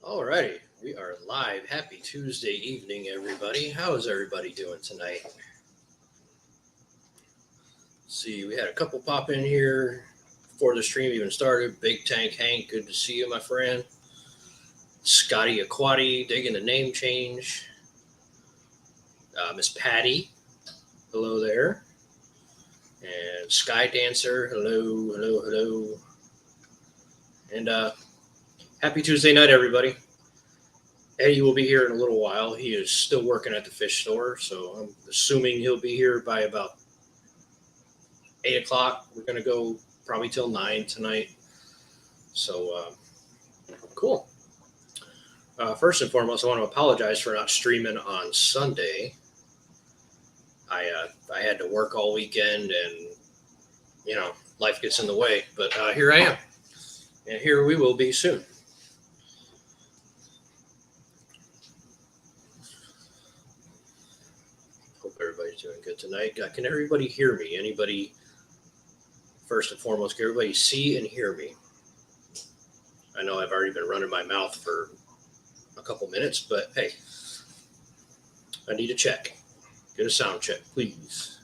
Alrighty, we are live. Happy Tuesday evening, everybody. How is everybody doing tonight? See, we had a couple pop in here before the stream even started. Big Tank Hank, good to see you, my friend. Scotty Aquati, digging the name change. Miss Patty, hello there. And Sky Dancer, hello, hello, hello. And happy Tuesday night, everybody. Eddie will be here in a little while. He is still working at the fish store, so I'm assuming he'll be here by about 8 o'clock. We're going to go probably till 9 tonight. So, cool. First and foremost, I want to apologize for not streaming on Sunday. I had to work all weekend, and life gets in the way. But here I am, and here we will be soon. Hope everybody's doing good tonight. Can everybody hear me? Anybody? First and foremost, can everybody see and hear me? I know I've already been running my mouth for a couple minutes, but hey, I need to check. Get a sound check, please.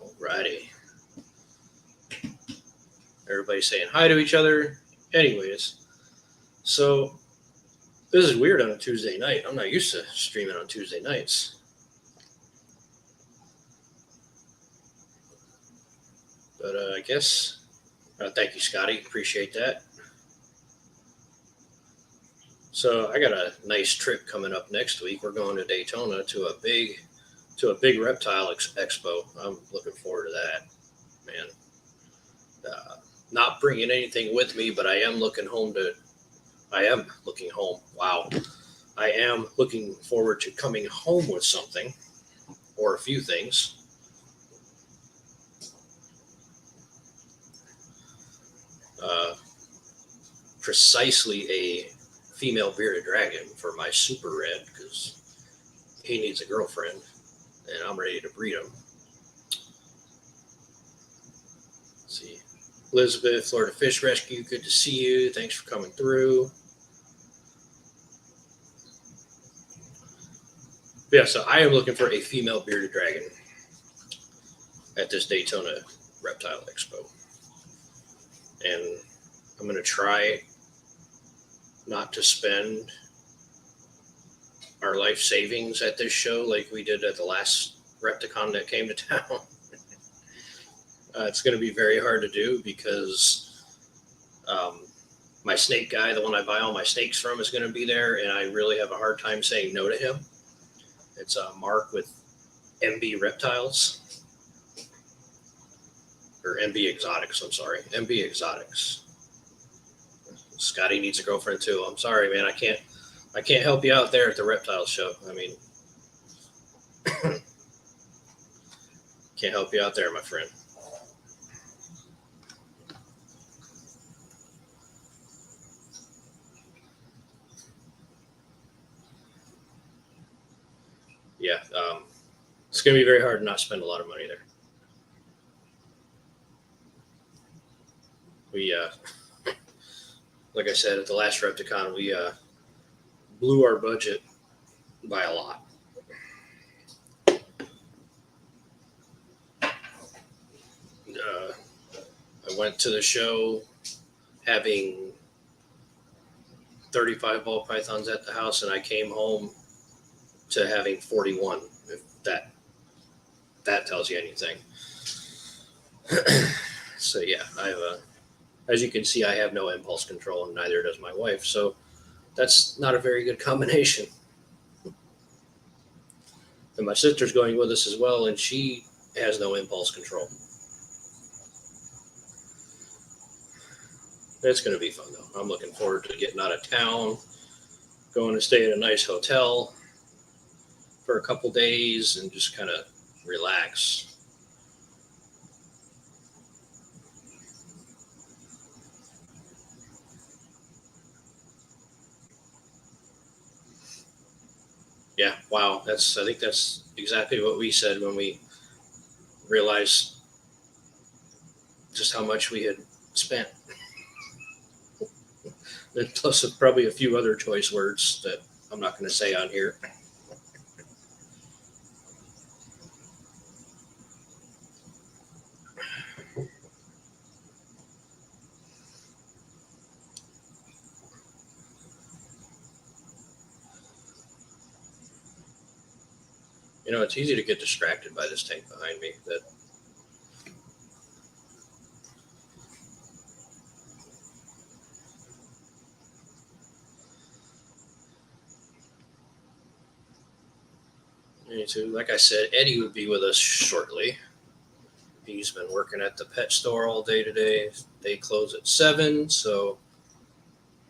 Alrighty. Everybody's saying hi to each other. Anyways, so this is weird on a Tuesday night. I'm not used to streaming on Tuesday nights. But I guess, thank you, Scotty. Appreciate that. So I got a nice trip coming up next week. We're going to Daytona to a big reptile expo. I'm looking forward to that, man. Not bringing anything with me, but I am looking home. Wow. I am looking forward to coming home with something or a few things. Precisely a female bearded dragon for my super red because he needs a girlfriend and I'm ready to breed him. Let's see. Elizabeth, Florida Fish Rescue, good to see you. Thanks for coming through. Yeah, so I am looking for a female bearded dragon at this Daytona Reptile Expo. And I'm going to try not to spend our life savings at this show like we did at the last Repticon that came to town. It's going to be very hard to do because my snake guy, the one I buy all my snakes from, is going to be there, and I really have a hard time saying no to him. It's Mark with MB Reptiles. Or MB Exotics, I'm sorry. MB Exotics. Scotty needs a girlfriend too. I'm sorry, man. I can't help you out there at the reptile show. I mean, can't help you out there, my friend. Yeah, it's going to be very hard to not spend a lot of money there. We, like I said, at the last Repticon, we blew our budget by a lot. I went to the show having 35 ball pythons at the house, and I came home to having 41, if that tells you anything. So yeah, as you can see, I have no impulse control, and neither does my wife. So that's not a very good combination. And my sister's going with us as well, and she has no impulse control. It's going to be fun, though. I'm looking forward to getting out of town, going to stay at a nice hotel for a couple days, and just kind of relax. Yeah, wow. I think that's exactly what we said when we realized just how much we had spent. And plus, probably a few other choice words that I'm not going to say on here. You know, it's easy to get distracted by this tank behind me. That like I said, Eddie would be with us shortly. He's been working at the pet store all day today. They close at 7, so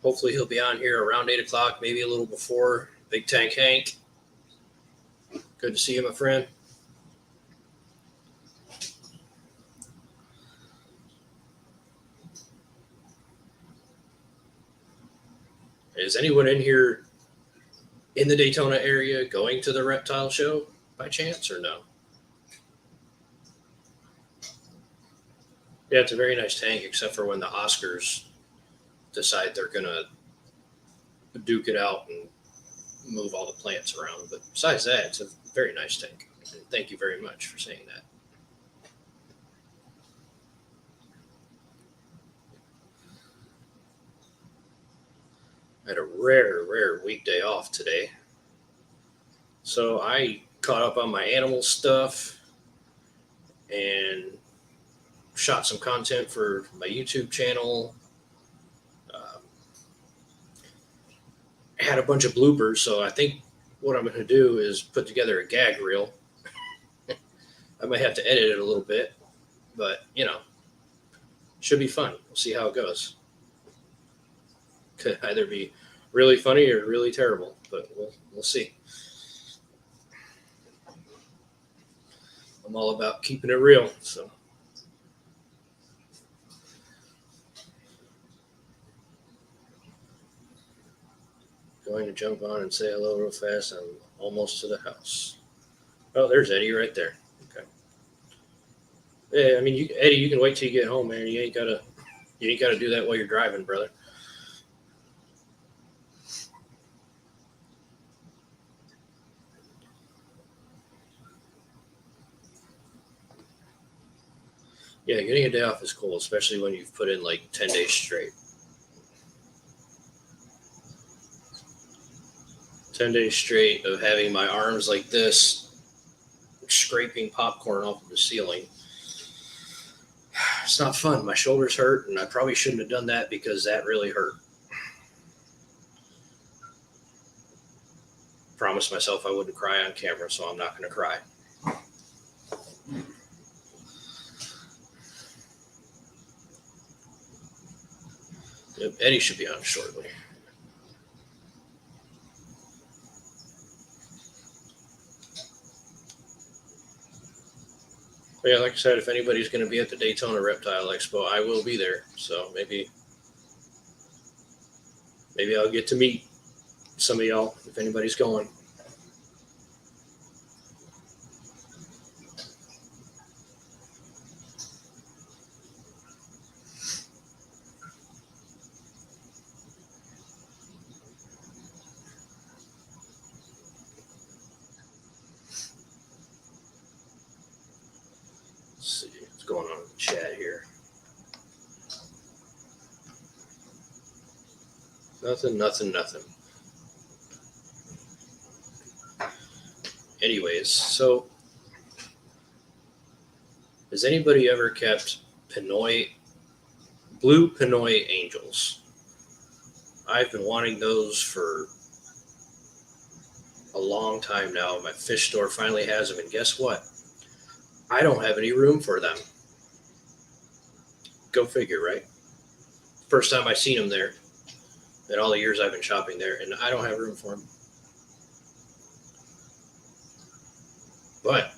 hopefully he'll be on here around 8 o'clock, maybe a little before. Big Tank Hank, good to see you, my friend. Is anyone in here in the Daytona area going to the reptile show by chance or no? Yeah, it's a very nice tank, except for when the Oscars decide they're going to duke it out and move all the plants around. But besides that, it's a very nice tank. And thank you very much for saying that. I had a rare weekday off today. So I caught up on my animal stuff and shot some content for my YouTube channel. Had a bunch of bloopers, so I think what I'm going to do is put together a gag reel. I might have to edit it a little bit, but should be fun. We'll see how it goes. Could either be really funny or really terrible, but we'll see. I'm all about keeping it real, so. Going to jump on and say hello real fast. I'm almost to the house. Oh, there's Eddie right there. Okay. Yeah, I mean, Eddie, you can wait till you get home, man. You ain't gotta do that while you're driving, brother. Yeah, getting a day off is cool, especially when you've put in like 10 days straight. 10 days straight of having my arms like this, scraping popcorn off of the ceiling. It's not fun. My shoulders hurt, and I probably shouldn't have done that because that really hurt. Promised myself I wouldn't cry on camera, so I'm not going to cry. Yep, Eddie should be on shortly. But yeah, like I said, if anybody's going to be at the Daytona Reptile Expo, I will be there. So maybe I'll get to meet some of y'all if anybody's going. Let's see what's going on in the chat here. Nothing. Anyways, so has anybody ever kept blue Pinoy angels? I've been wanting those for a long time now. My fish store finally has them, and guess what? I don't have any room for them. Go figure, right? First time I've seen them there in all the years I've been shopping there, and I don't have room for them. But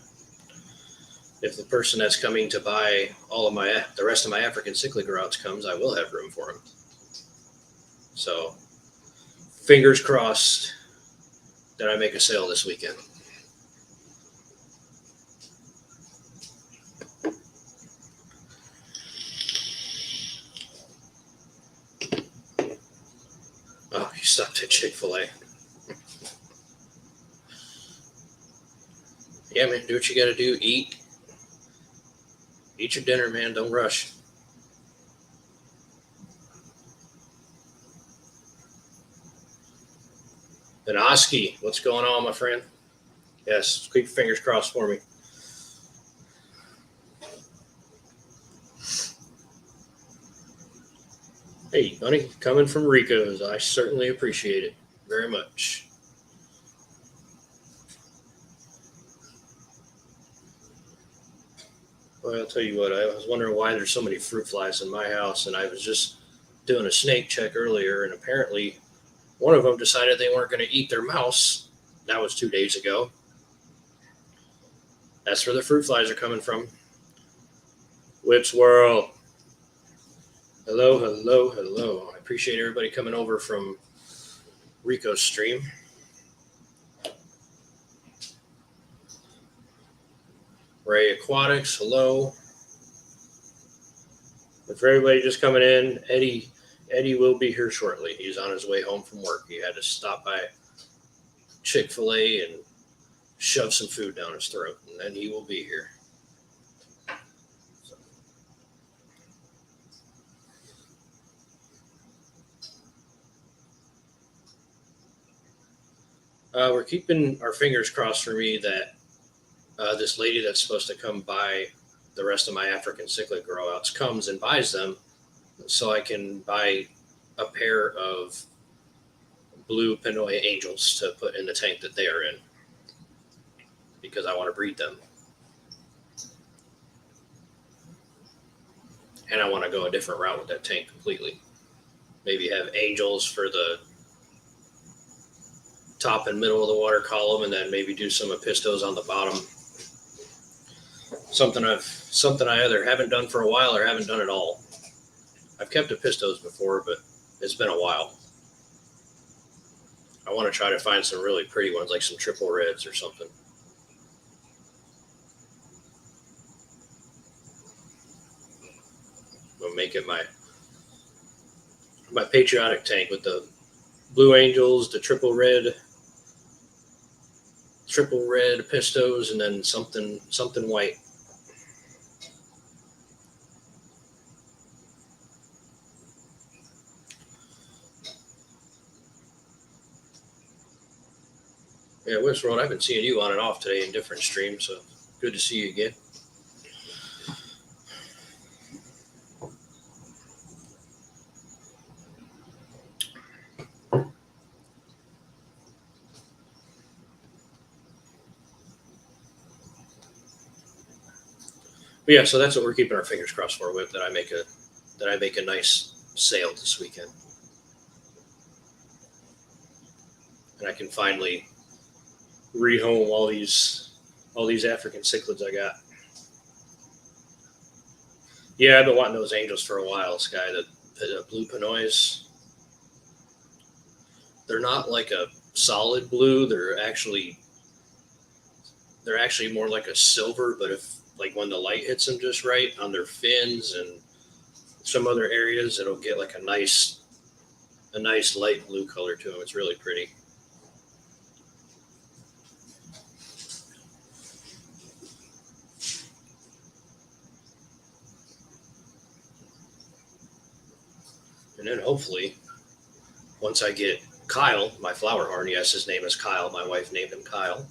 if the person that's coming to buy the rest of my African cichlid grouts comes, I will have room for them. So, fingers crossed that I make a sale this weekend. stopped at Chick-fil-A. Yeah, man, do what you got to do. Eat your dinner, man. Don't rush. And Oski, what's going on, my friend? Yes, keep your fingers crossed for me. Hey, buddy, coming from Rico's, I certainly appreciate it very much. Well, I'll tell you what, I was wondering why there's so many fruit flies in my house, and I was just doing a snake check earlier, and apparently one of them decided they weren't going to eat their mouse. That was 2 days ago. That's where the fruit flies are coming from. Whip swirl. Hello, hello, hello. I appreciate everybody coming over from Rico's stream. Ray Aquatics, hello. And for everybody just coming in, Eddie will be here shortly. He's on his way home from work. He had to stop by Chick-fil-A and shove some food down his throat, and then he will be here. We're keeping our fingers crossed for me that this lady that's supposed to come buy the rest of my African cichlid grow outs comes and buys them so I can buy a pair of blue Pinoy angels to put in the tank that they are in because I want to breed them. And I want to go a different route with that tank completely. Maybe have angels for the top and middle of the water column, and then maybe do some apistos on the bottom. Something I either haven't done for a while or haven't done at all. I've kept apistos before, but it's been a while. I want to try to find some really pretty ones, like some triple reds or something. I'll make it my patriotic tank with the blue angels, the triple red pistos, and then something white. Yeah, Westworld, I've been seeing you on and off today in different streams, so good to see you again. But yeah, so that's what we're keeping our fingers crossed for, with that I make a nice sale this weekend, and I can finally rehome all these African cichlids I got. Yeah, I've been wanting those angels for a while, Sky. The blue Pinoys. They're not like a solid blue. They're actually more like a silver, but like when the light hits them just right on their fins and some other areas, it'll get like a nice light blue color to them. It's really pretty. And then hopefully, once I get Kyle, my flower horn, yes, his name is Kyle. My wife named him Kyle.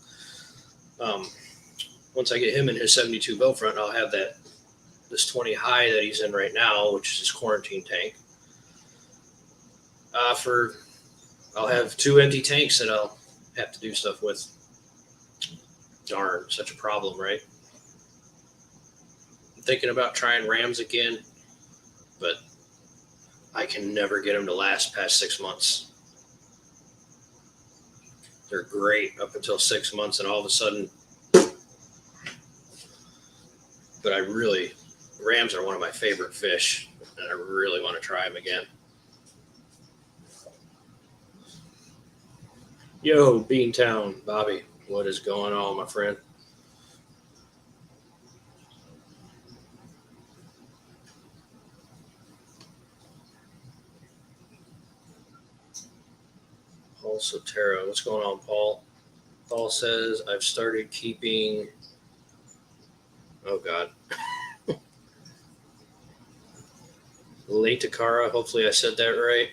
Once I get him in his 72 bow front, I'll have this 20 high that he's in right now, which is his quarantine tank. I'll have 2 empty tanks that I'll have to do stuff with. Darn, such a problem, right? I'm thinking about trying rams again, but I can never get them to last past 6 months. They're great up until 6 months, and all of a sudden, but rams are one of my favorite fish, and I really want to try them again. Yo, Beantown, Bobby, what is going on, my friend? Paul Sotero. What's going on, Paul? Paul says, I've started keeping, oh God, Latacara. Hopefully I said that right.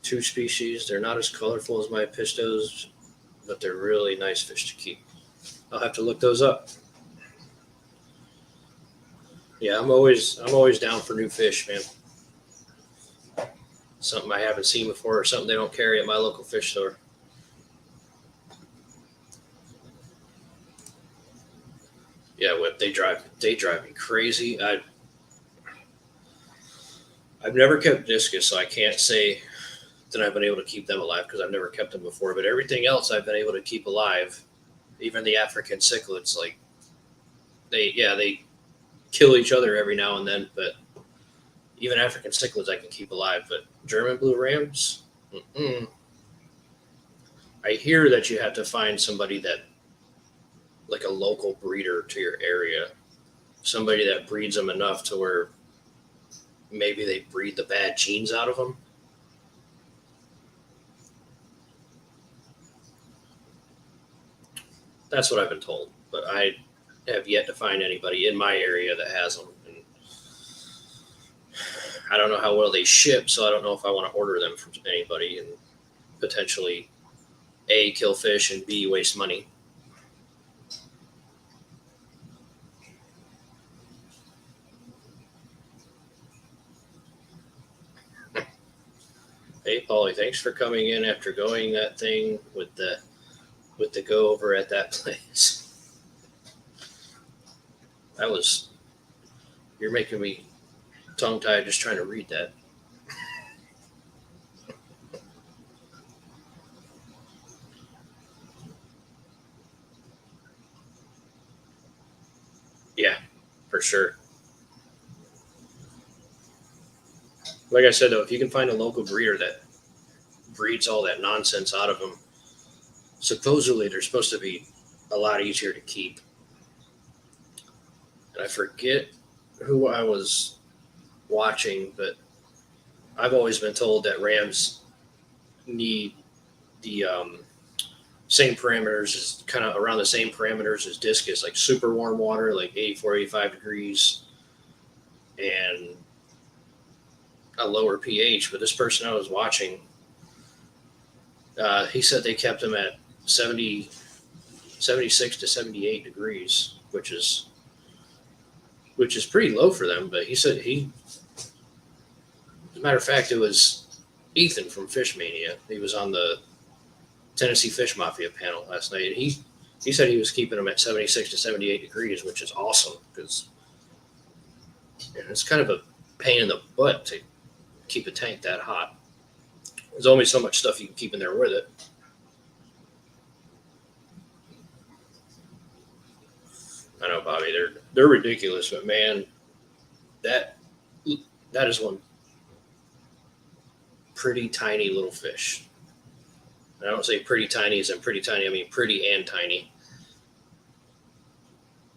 2 species. They're not as colorful as my pistos, but they're really nice fish to keep. I'll have to look those up. Yeah, I'm always down for new fish, man. Something I haven't seen before, or something they don't carry at my local fish store. Yeah, what they drive me crazy. I've never kept discus, so I can't say that I've been able to keep them alive because I've never kept them before. But everything else I've been able to keep alive, even the African cichlids, like they kill each other every now and then, but even African cichlids I can keep alive. But German blue rams, I hear that you have to find somebody that, like a local breeder to your area, somebody that breeds them enough to where maybe they breed the bad genes out of them. That's what I've been told, but I have yet to find anybody in my area that has them. And I don't know how well they ship, so I don't know if I want to order them from anybody and potentially A, kill fish, and B, waste money. Hey, Paulie, thanks for coming in after going that thing with the go over at that place. That was, you're making me tongue tied just trying to read that. Yeah, for sure. Like I said, though, if you can find a local breeder that breeds all that nonsense out of them, supposedly they're supposed to be a lot easier to keep. And I forget who I was watching, but I've always been told that rams need the same parameters, is kind of around the same parameters as discus, like super warm water, like 84, 85 degrees, and a lower pH. But this person I was watching, he said they kept them at 76 to 78 degrees, which is pretty low for them. But he said as a matter of fact, it was Ethan from Fish Mania. He was on the Tennessee Fish Mafia panel last night, and he said he was keeping them at 76 to 78 degrees, which is awesome because it's kind of a pain in the butt to keep a tank that hot. There's only so much stuff you can keep in there with it. I know, Bobby, they're ridiculous, but man, that is one pretty tiny little fish. And I don't say pretty tiny as in pretty tiny, I mean pretty and tiny.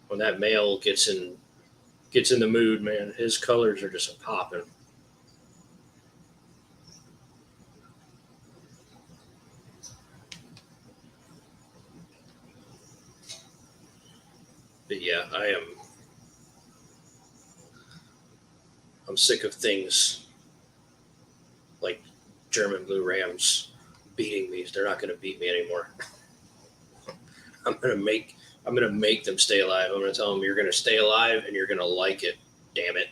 When that male gets in the mood, man, his colors are just popping. But yeah, I'm sick of things like German blue rams beating me. They're not going to beat me anymore. I'm going to make them stay alive. I'm going to tell them you're going to stay alive and you're going to like it. Damn it.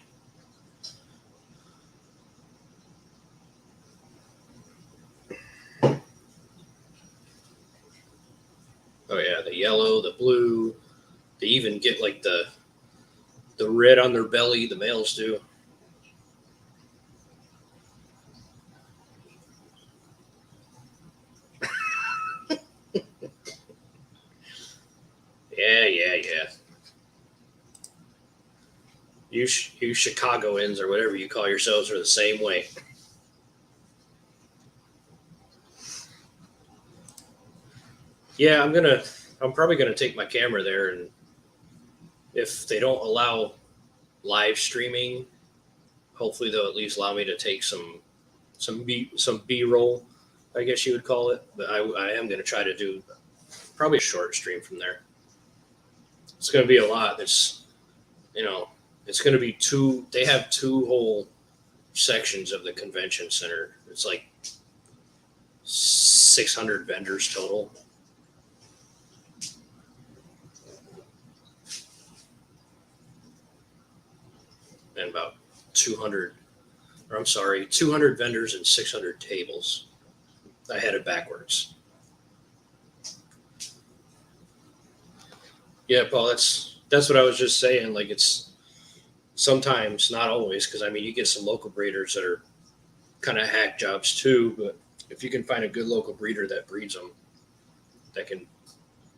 Oh yeah, the yellow, the blue. They even get like the red on their belly. The males do. Yeah. You Chicagoans or whatever you call yourselves are the same way. Yeah, I'm probably gonna take my camera there, and if they don't allow live streaming, hopefully they'll at least allow me to take some B roll I guess you would call it. But I am going to try to do probably a short stream from there. It's going to be a lot. It's, it's going to be they have two whole sections of the convention center. It's like 600 vendors total. And about 200 vendors and 600 tables. I had it backwards. Yeah, Paul, that's what I was just saying. Like, it's sometimes, not always, because I mean, you get some local breeders that are kind of hack jobs too, but if you can find a good local breeder that breeds them, that can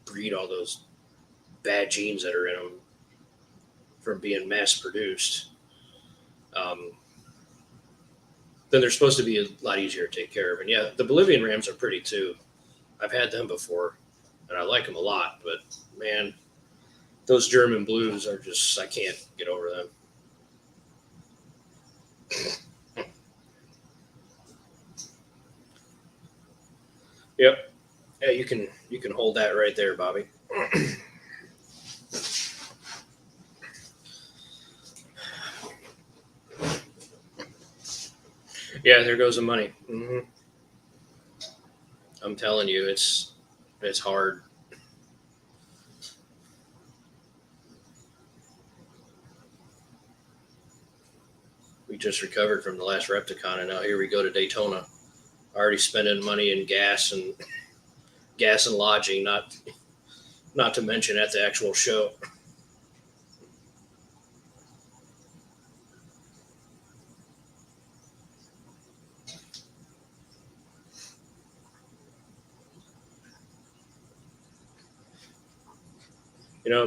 breed all those bad genes that are in them from being mass produced, then they're supposed to be a lot easier to take care of. And yeah, the Bolivian rams are pretty too. I've had them before, and I like them a lot. But man, those German blues are just, I can't get over them. Yep. Yeah, you can hold that right there, Bobby. Yeah, there goes the money. Mm-hmm. I'm telling you, it's hard. We just recovered from the last Repticon, and now here we go to Daytona. Already spending money in gas and lodging, not to mention at the actual show.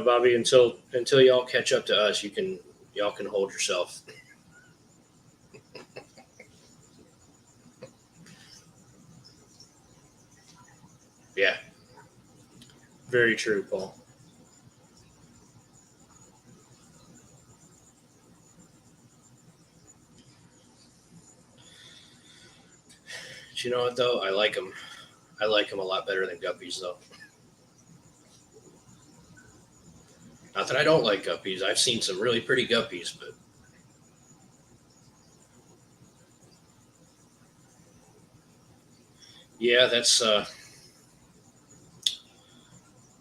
Bobby, until y'all catch up to us, y'all can hold yourself. Yeah. Very true, Paul. But you know what, though? I like them. I like them a lot better than guppies, though. Not that I don't like guppies. I've seen some really pretty guppies, but yeah, that's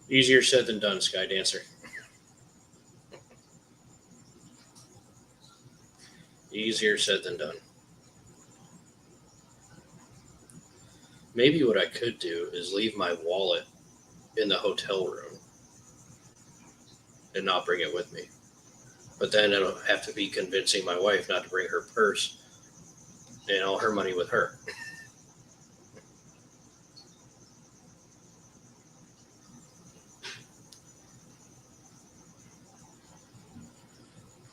easier said than done, Sky Dancer. Easier said than done. Maybe what I could do is leave my wallet in the hotel room and not bring it with me. But then it'll have to be convincing my wife not to bring her purse and all her money with her.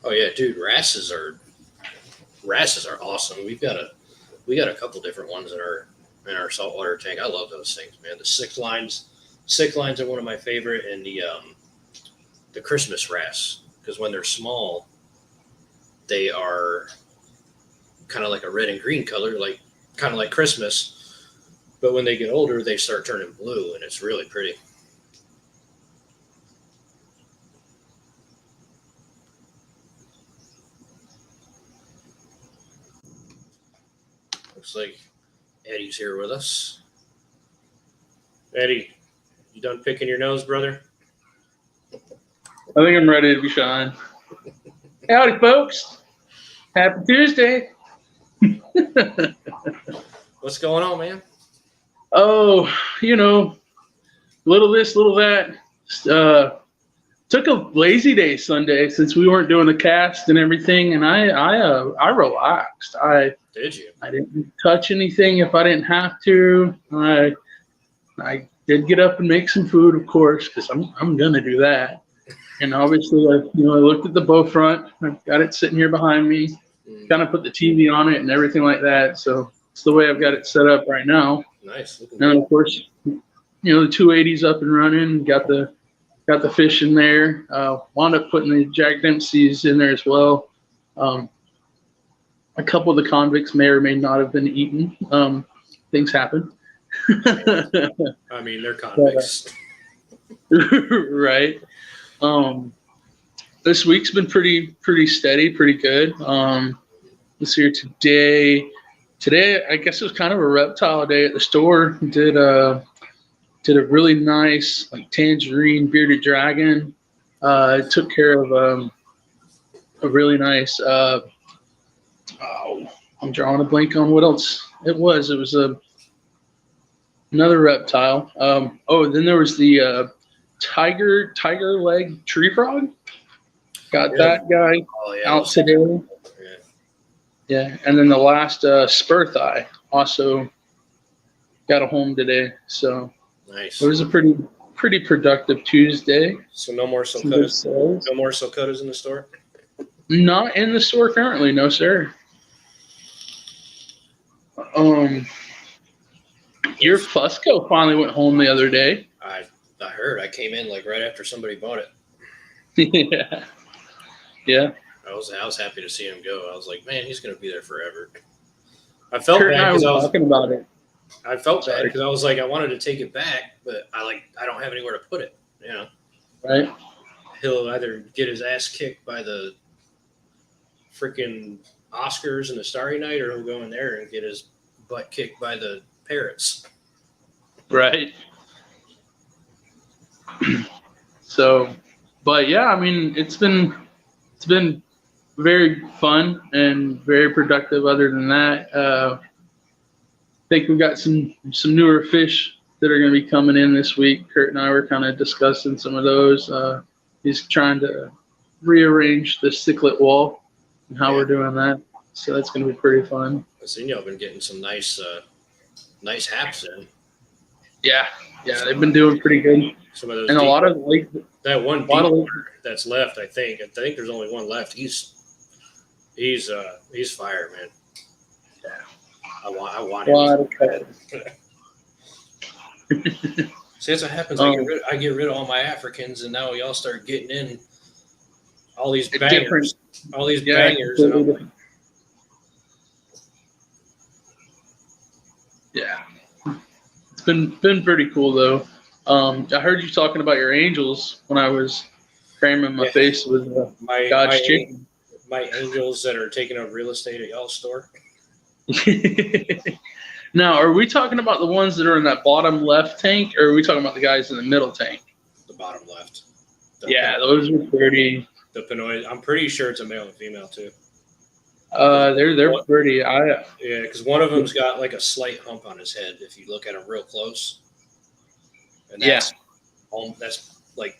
Oh yeah, dude, wrasses are awesome. We got a couple different ones in our saltwater tank. I love those things, man. The sick lines are one of my favorite, and the Christmas wrasse, because when they're small, they are kind of like a red and green color, kind of like Christmas. But when they get older, they start turning blue, and it's really pretty. Looks like Eddie's here with us. Eddie, you done picking your nose, brother? I think I'm ready to be shine. Howdy, folks. Happy Tuesday. What's going on, man? Oh, little this, little that. Took a lazy day Sunday since we weren't doing the cast and everything, and I relaxed. Did you? I didn't touch anything if I didn't have to. I did get up and make some food, of course, because I'm gonna do that. And obviously, I looked at the bow front. I've got it sitting here behind me. Kind of put the TV on it and everything like that. So it's the way I've got it set up right now. Nice. And of course, the 280's up and running. Got the fish in there. Wound up putting the Jack Dempsey's in there as well. A couple of the convicts may or may not have been eaten. Things happen. I mean, they're convicts. Right. This week's been pretty steady, pretty good. Let's see here today. Today, I guess it was kind of a reptile day at the store. Did a really nice like tangerine bearded dragon. Took care of a really nice. I'm drawing a blank on what else it was. It was another reptile. Then there was the tiger leg tree frog. Got that guy out today. Yeah, and then the last spur thigh also got a home today. So nice. It was a pretty productive Tuesday. So no more sulcotas. No more sulcotas in the store. Not in the store currently, no sir. Your Fusco finally went home the other day. I heard. I came in like right after somebody bought it. Yeah. I was happy to see him go. I was like, man, he's gonna be there forever. I felt Kurt bad because I was talking about it. I felt bad because I was like, I wanted to take it back, but I don't have anywhere to put it. You know. Right. He'll either get his ass kicked by the freaking Oscars and the Starry Night, or he'll go in there and get his butt kicked by the parrots. Right. So, but yeah, I mean, it's been very fun and very productive. Other than that, I think we've got some newer fish that are going to be coming in this week. Kurt and I were kind of discussing some of those. He's trying to rearrange the cichlid wall and how we're doing that. So that's going to be pretty fun. I've seen y'all been getting some nice haps in. Yeah, they've been doing pretty good. Some of those and a lot of like that one deep water that's left. I think there's only one left. He's fire, man. Yeah, I want him. See, that's what happens. I get rid of all my Africans, and now y'all start getting in all these bangers. All these bangers. And yeah. It's been pretty cool, though. I heard you talking about your angels when I was cramming my face with God's chicken. My angels that are taking up real estate at y'all's store. Now, are we talking about the ones that are in that bottom left tank, or are we talking about the guys in the middle tank? The bottom left. Those are pretty. The Pinoy. I'm pretty sure it's a male and female too. They're pretty. Yeah, because one of them's got like a slight hump on his head if you look at him real close. And that's like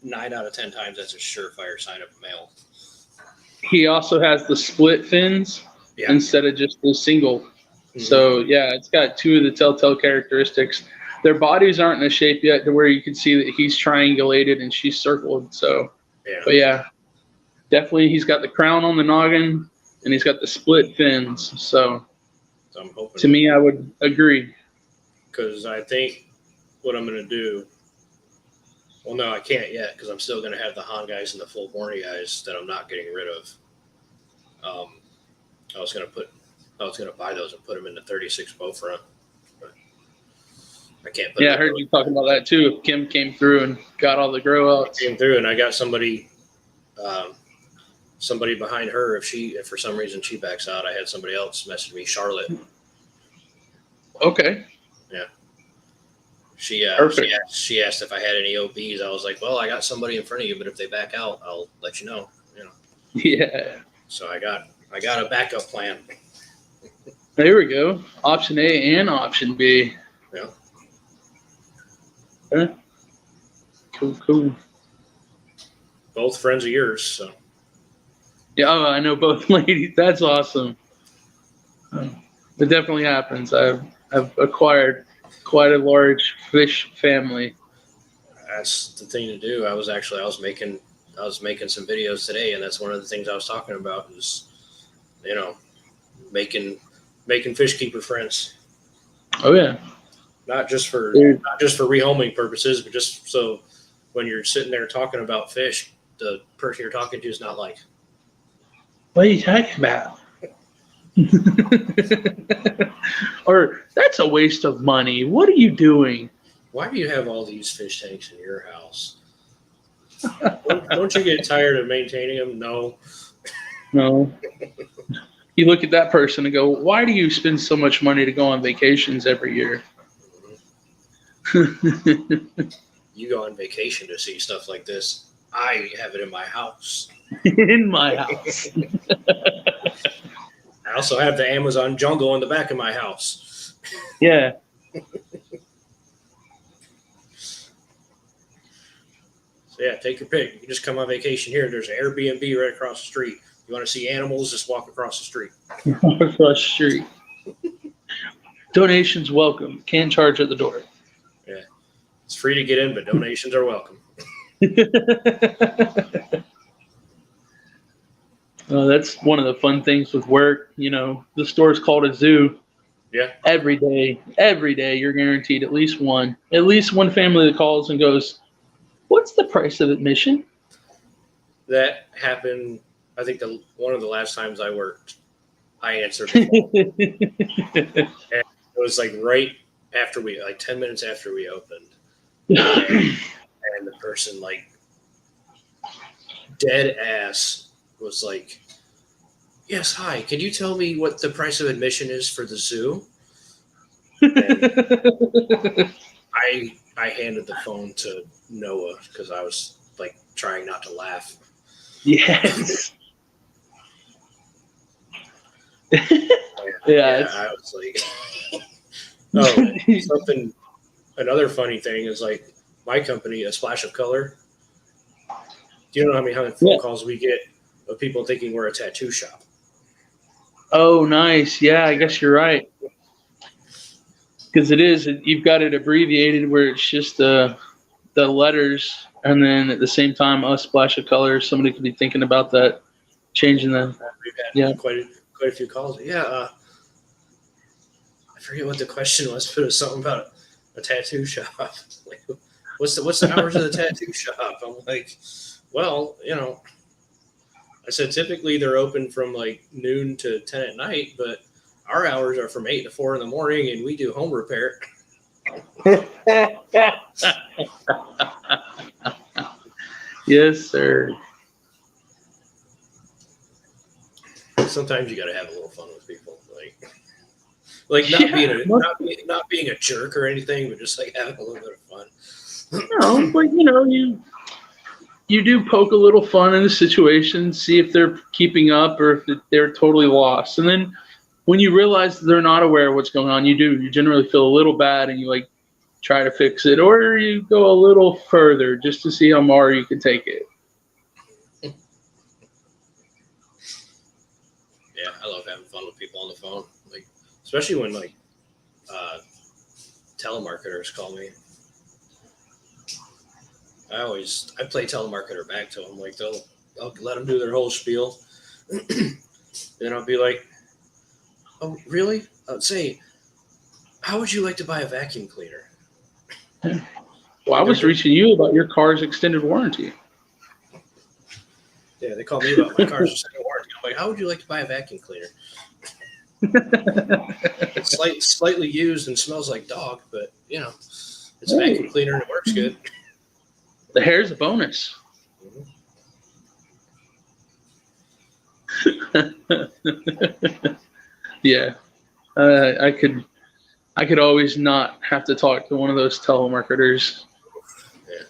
9 out of 10 times that's a surefire sign of a male. He also has the split fins instead of just the single. Mm-hmm. So it's got 2 of the telltale characteristics. Their bodies aren't in a shape yet to where you can see that he's triangulated and she's circled. So, but definitely he's got the crown on the noggin and he's got the split fins. So I'm hoping. To me, I would agree. Because I think what I'm going to do. Well, no, I can't yet because I'm still going to have the Han guys and the full Borneo guys that I'm not getting rid of. I was going to buy those and put them in the 36 bow front. But I can't put I heard you talking about that too. Kim came through and got all the grow outs. Came through and I got somebody behind her. If for some reason she backs out, I had somebody else message me, Charlotte. Okay. Yeah. She asked if I had any OBs. I was like, well, I got somebody in front of you, but if they back out, I'll let you know. Yeah. So I got a backup plan. There we go. Option A and option B. Yeah. Okay. Cool. Both friends of yours, so. Yeah, I know both ladies. That's awesome. It definitely happens. I've acquired quite a large fish family. That's the thing to do. I was making some videos today, and that's one of the things I was talking about is, making fish keeper friends. Oh yeah. Not just for rehoming purposes, but just so when you're sitting there talking about fish, the person you're talking to is not like, what are you talking about? Or that's a waste of money. What are you doing? Why do you have all these fish tanks in your house? Don't you get tired of maintaining them? No. No. You look at that person and go, why do you spend so much money to go on vacations every year? You go on vacation to see stuff like this. I have it in my house. In my house. I also have the Amazon jungle in the back of my house. Yeah. So yeah, take your pick. You can just come on vacation here. There's an Airbnb right across the street. You want to see animals? Just walk across the street. Across the street. Donations welcome. Can charge at the door. Yeah, it's free to get in, but donations are welcome. That's one of the fun things with work. You know, the store's called a zoo. Yeah. Every day, you're guaranteed at least one family that calls and goes, "What's the price of admission?" That happened. I think one of the last times I worked, I answered the phone. And it was like right after 10 minutes after we opened. And the person, like, dead ass was like, "Yes, hi, can you tell me what the price of admission is for the zoo?" And I handed the phone to Noah because I was like trying not to laugh. Yes. Yeah, I was like, another funny thing is like my company, A Splash of Color. Do you know how many phone calls we get of people thinking we're a tattoo shop? Oh, nice. Yeah, I guess you're right. Because you've got it abbreviated where it's just the letters, and then at the same time, A Splash of Color. Somebody could be thinking about that, changing them. We've had quite a few calls. Yeah, I forget what the question was, but it was something about a tattoo shop. Like, what's the hours of the tattoo shop? I'm like, well, I said typically they're open from like noon to 10 at night, but our hours are from 8 to 4 in the morning, and we do home repair. Yes, sir. Sometimes you got to have a little fun with people, like not being a jerk or anything, but just like having a little bit of fun. No, but you do poke a little fun in the situation, see if they're keeping up or if they're totally lost, and then when you realize they're not aware of what's going on, you generally feel a little bad, and you like try to fix it, or you go a little further just to see how far you can take it. Yeah, I love having fun with people on the phone, like especially when like telemarketers call me. I play telemarketer back to them, like I'll let them do their whole spiel, then I'll be like, "Oh, really? Say, how would you like to buy a vacuum cleaner?" Well, I was reaching you about your car's extended warranty. Yeah, they call me about my car's extended warranty. I'm like, how would you like to buy a vacuum cleaner? It's slightly used and smells like dog, but it's a vacuum cleaner and it works good. The hair's a bonus. Yeah, I could always not have to talk to one of those telemarketers. Yeah.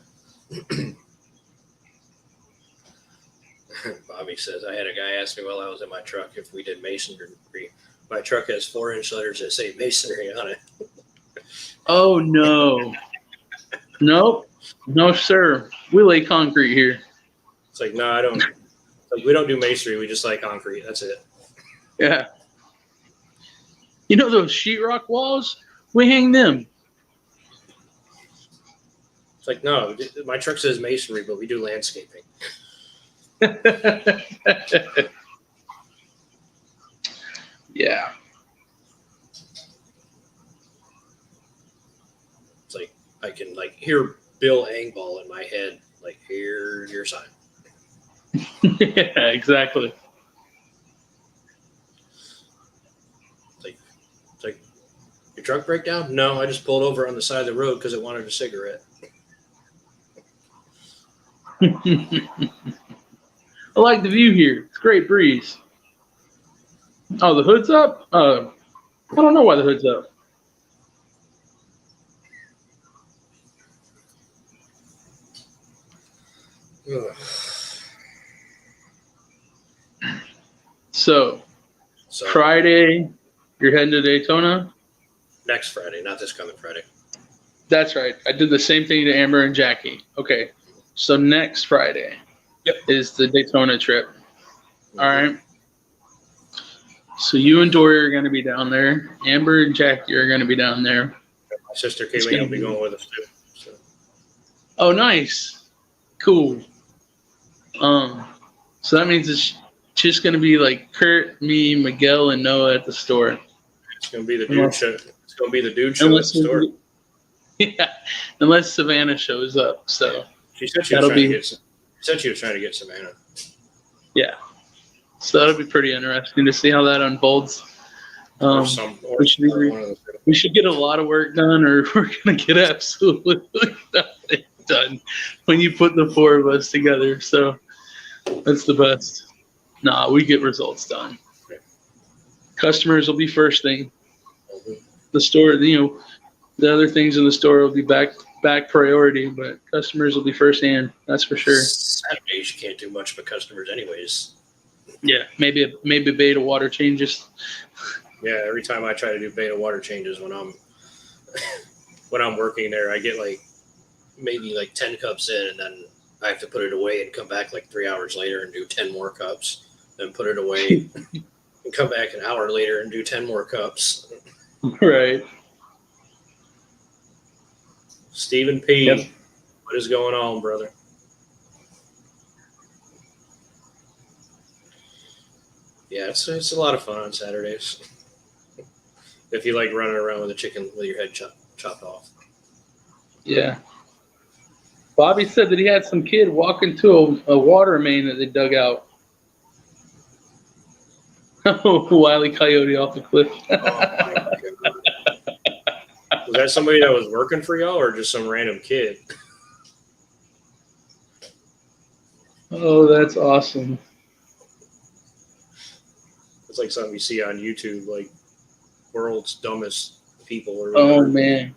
Bobby says, I had a guy ask me while I was in my truck if we did masonry. My truck has 4-inch letters that say masonry on it. Oh, no. Nope. No, sir. We lay concrete here. It's like, no, I don't. Like, we don't do masonry. We just lay concrete. That's it. Yeah. You know those sheetrock walls? We hang them. It's like, no, my truck says masonry, but we do landscaping. Yeah. It's like I can like hear Bill Engvall in my head, like, here's your sign. Yeah, exactly. your truck break down? No, I just pulled over on the side of the road because it wanted a cigarette. I like the view here. It's a great breeze. Oh, the hood's up? I don't know why the hood's up. Ugh. So, Friday, you're heading to Daytona? Next Friday, not this coming Friday. That's right. I did the same thing to Amber and Jackie. Okay. So next Friday is the Daytona trip. Mm-hmm. All right. So you and Dory are going to be down there. Amber and Jackie are going to be down there. My sister Kaylee will be going with us too. So. Oh, nice. Cool. So that means it's just going to be like Kurt, me, Miguel, and Noah at the store. It's going to be the dude show. It's going to be the dude show at the store. Yeah, unless Savannah shows up. So she said she was trying to get Savannah. Yeah, so that'll be pretty interesting to see how that unfolds. We should get a lot of work done, or we're gonna get absolutely nothing done when you put the four of us together. So that's the best. Nah, we get results done. Okay. Customers will be first thing. The store, the other things in the store will be back priority, but customers will be first hand. That's for sure. Saturdays you can't do much with customers, anyways. Yeah, maybe beta water changes. Yeah, every time I try to do beta water changes when I'm working there, I get maybe 10 cups in, and then I have to put it away and come back 3 hours later and do 10 more cups, then put it away and come back an hour later and do 10 more cups. Right. Stephen P. Yep. What is going on, brother? Yeah, it's a lot of fun on Saturdays. If you like running around with a chicken with your head chopped off. Yeah. Bobby said that he had some kid walk into a water main that they dug out. Oh, Wile E. Coyote off the cliff. Oh, my God. Was that somebody that was working for y'all or just some random kid? Oh, that's awesome. It's like something you see on YouTube, like world's dumbest people or whatever. Oh, man.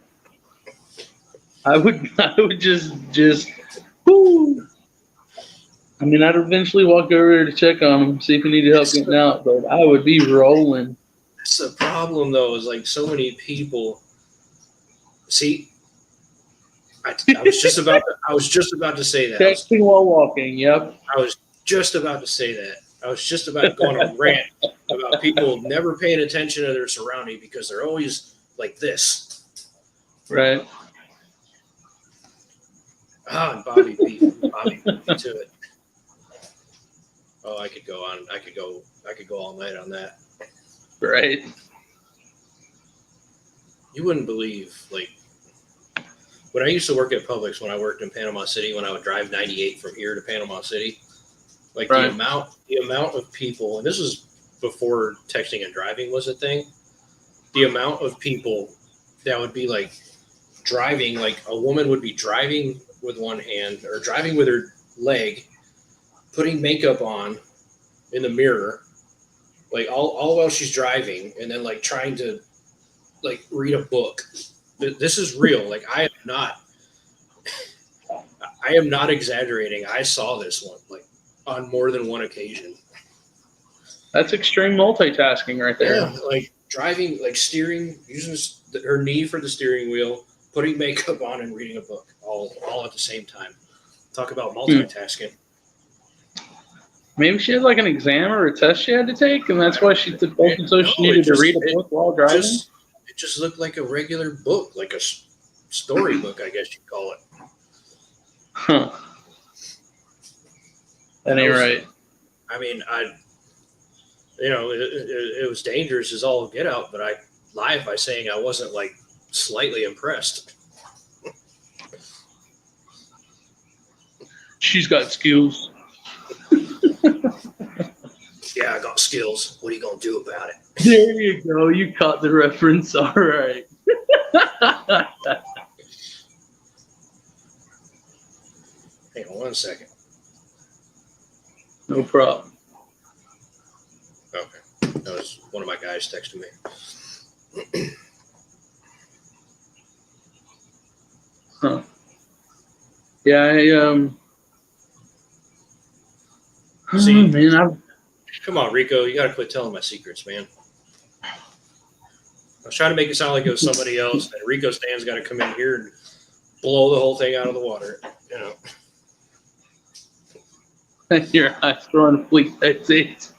I would just whoo. I mean, I'd eventually walk over there to check on him, see if he needed help getting out, but I would be rolling. That's the problem, though, is so many people. See, I was just about to say that. Texting while walking. Yep. I was just about to say that. I was just about to go on a rant about people never paying attention to their surrounding because they're always like this. Right. And Bobby beat me to it. Oh, I could go all night on that. Right. You wouldn't believe, when I used to work at Publix, when I worked in Panama City, when I would drive 98 from here to Panama City, right. the amount of people, and this was before texting and driving was a thing, the amount of people that would be driving, a woman would be driving with one hand or driving with her leg, putting makeup on in the mirror, all while she's driving, and then trying to read a book. This is real. I am not exaggerating. I saw this one on more than one occasion. That's extreme multitasking right there. Yeah, driving, steering, using her knee for the steering wheel, putting makeup on and reading a book, all at the same time. Talk about multitasking. Maybe she had an exam or a test she had to take, and that's why she took both, so she needed to read a book while driving. It just looked like a regular book, like a storybook, I guess you'd call it. Huh. That ain't right. I mean, it was dangerous as all get out, but I lied by saying I wasn't slightly impressed. She's got skills. Yeah, I got skills. What are you going to do about it? There you go. You caught the reference. All right. Hang on 1 second. No problem. Okay. That was one of my guys texting me. Huh. Yeah, See, man, come on, Rico. You got to quit telling my secrets, man. I was trying to make it sound like it was somebody else, and Rico Stan's got to come in here and blow the whole thing out of the water. You know. your eyes throwing a fleet. That's it.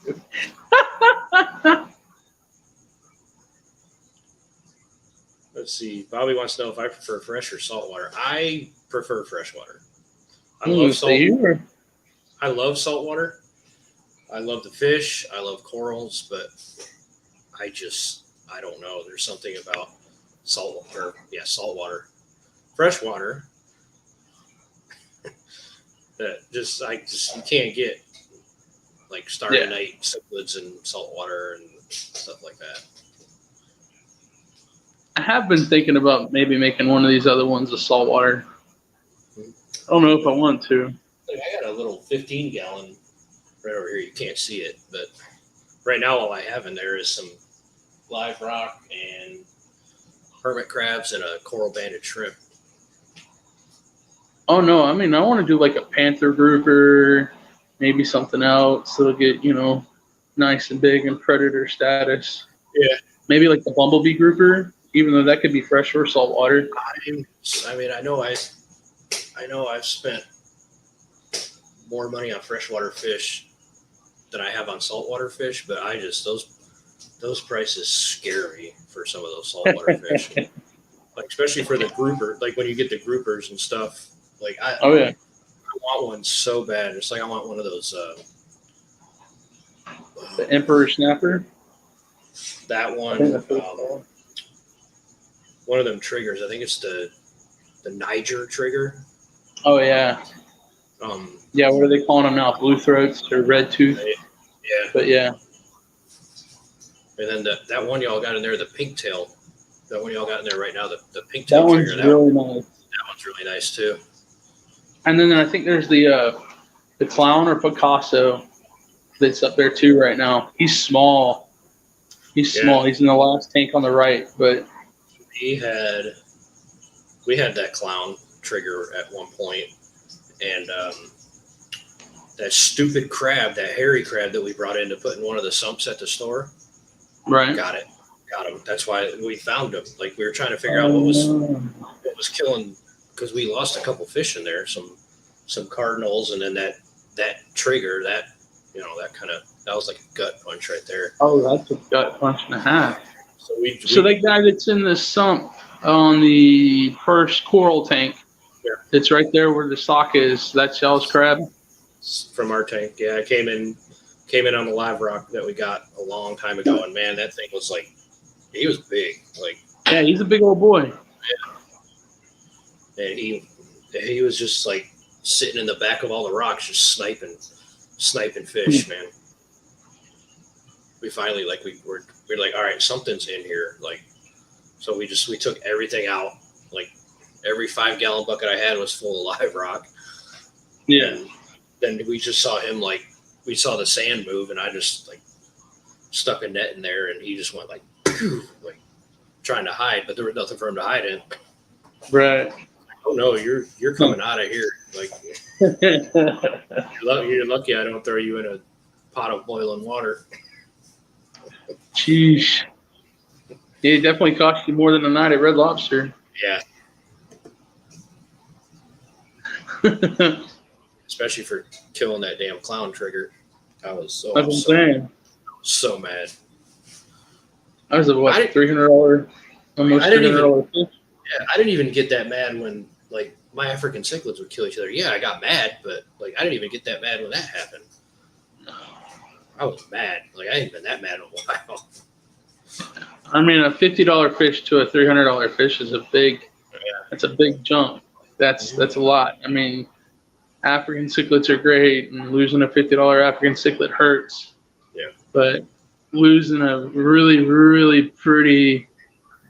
Let's see. Bobby wants to know if I prefer fresh or salt water. I prefer fresh water. I love salt water. I love the fish. I love corals, but I don't know. There's something about salt water. Fresh water that you can't get, like Starry Night cichlids and salt water and stuff like that. I have been thinking about maybe making one of these other ones of salt water. I don't know if I want to. I got a little 15-gallon right over here. You can't see it, but right now all I have in there is some live rock and hermit crabs and a coral banded shrimp. Oh no, I mean I want to do like a panther grouper, maybe something else that'll get, nice and big and predator status. Yeah. Maybe like the bumblebee grouper, even though that could be fresh or salt water. I mean, I know I've spent more money on freshwater fish than I have on saltwater fish, but those prices scare me for some of those saltwater fish. Like especially for the grouper, like when you get the groupers and stuff. Like I want one so bad. It's like I want one of those. The emperor snapper. That one. One of them triggers. I think it's the Niger trigger. Oh yeah. Yeah, what are they calling them now? Blue throats or red tooth? Yeah. But yeah. And then that one y'all got in there, the pink tail. That one y'all got in there right now, the pink tail that trigger. One's really nice. That one's really nice too. And then I think there's the clown or Picasso that's up there too right now. He's small. He's small. He's in the last tank on the right, but we had that clown trigger at one point, and that stupid crab, that hairy crab that we brought in to put in one of the sumps at the store. Right. Got him. That's why we found him. Like we were trying to figure out what was killing, because we lost a couple fish in there, some cardinals, and then that trigger, that was like a gut punch right there. Oh, that's a gut punch and a half. So that guy that's in the sump on the first coral tank, it's right there where the sock is. That's y'all's crab from our tank. Yeah, it came in on the live rock that we got a long time ago, and man, that thing was like, he was big. Like, yeah, he's a big old boy. Yeah, and he was just like sitting in the back of all the rocks, just sniping fish, man. We finally we're like, all right, something's in here. Like, so we took everything out. Like every 5-gallon bucket I had was full of live rock. Yeah. And then we just saw him, like, we saw the sand move, and I just like stuck a net in there, and he just went like trying to hide, but there was nothing for him to hide in. Right. Oh no, you're coming out of here. Like you're lucky I don't throw you in a pot of boiling water. Jeez. Yeah, it definitely cost you more than a night at Red Lobster. Yeah. Especially for killing that damn clown trigger. I was so mad. I was $300, almost $300 fish. Yeah, I didn't even get that mad when like my African cichlids would kill each other. Yeah, I got mad, but like I didn't even get that mad when that happened. I was mad. Like I ain't been that mad in a while. I mean, a $50 fish to a $300 fish is that's a big jump. That's a lot. I mean, African cichlids are great, and losing a $50 African cichlid hurts. Yeah. But losing a really, really pretty,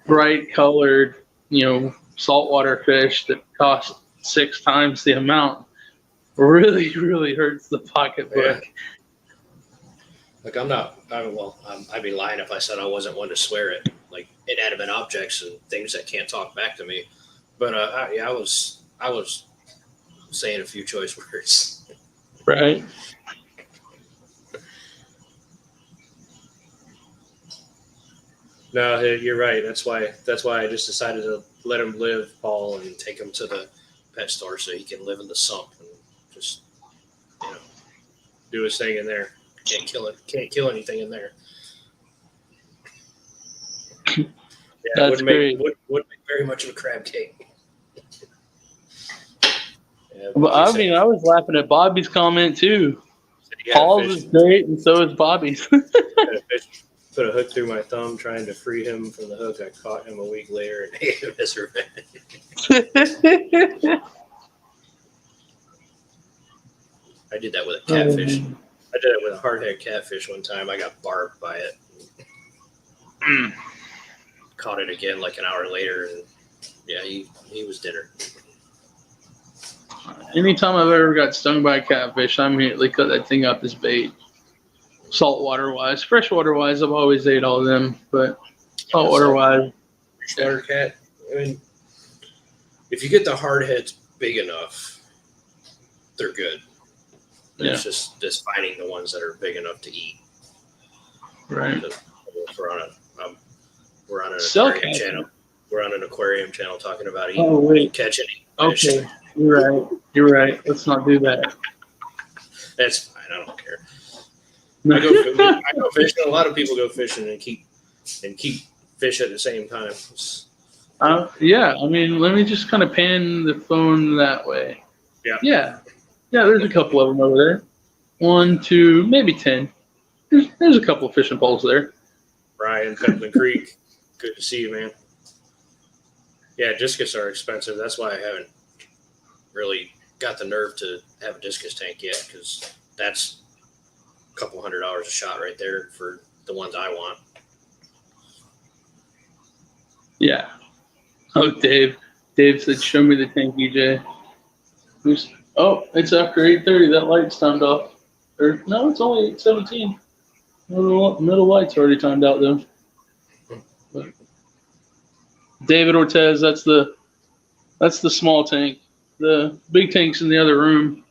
bright colored saltwater fish that cost 6 times the amount really, really hurts the pocketbook. Yeah. Like I'd be lying if I said I wasn't one to swear at like inanimate objects and things that can't talk back to me. But I was saying a few choice words. Right. No, you're right. That's why I just decided to let him live, Paul, and take him to the pet store so he can live in the sump and just do his thing in there. Can't kill it. Can't kill anything in there. Yeah, That's wouldn't great. Wouldn't make very much of a crab cake. Yeah, But I mean, I was laughing at Bobby's comment too. Paul's is great, and so is Bobby's. Put a hook through my thumb trying to free him from the hook. I caught him a week later and ate him as revenge. I did that with a catfish. I did it with a hardhead catfish one time. I got barbed by it. Caught it again like an hour later, and yeah, he was dinner. Anytime I've ever got stung by a catfish, I immediately cut that thing up as bait. Saltwater wise, freshwater wise, I've always ate all of them, but saltwater wise, freshwater cat. I mean, if you get the hardheads big enough, they're good. Yeah. It's just finding the ones that are big enough to eat. Right. We're on an aquarium channel. We're on an aquarium channel talking about catching fish. Okay, you're right. Let's not do that. That's fine. I don't care. I go fishing. A lot of people go fishing and keep fish at the same time. Yeah. I mean, let me just kind of pan the phone that way. Yeah. There's a couple of them over there. 1, 2, maybe 10. There's a couple of fishing poles there. Brian, Pentland Creek. Good to see you, man. Yeah, discus are expensive. That's why I haven't really got the nerve to have a discus tank yet, because that's a couple $100 a shot right there for the ones I want. Yeah. Oh, Dave. Dave said, "Show me the tank, EJ." It's after 8:30. That light's timed off. Or no, it's only 8:17. Middle light's already timed out though. But David Ortez, that's the small tank. The big tank's in the other room.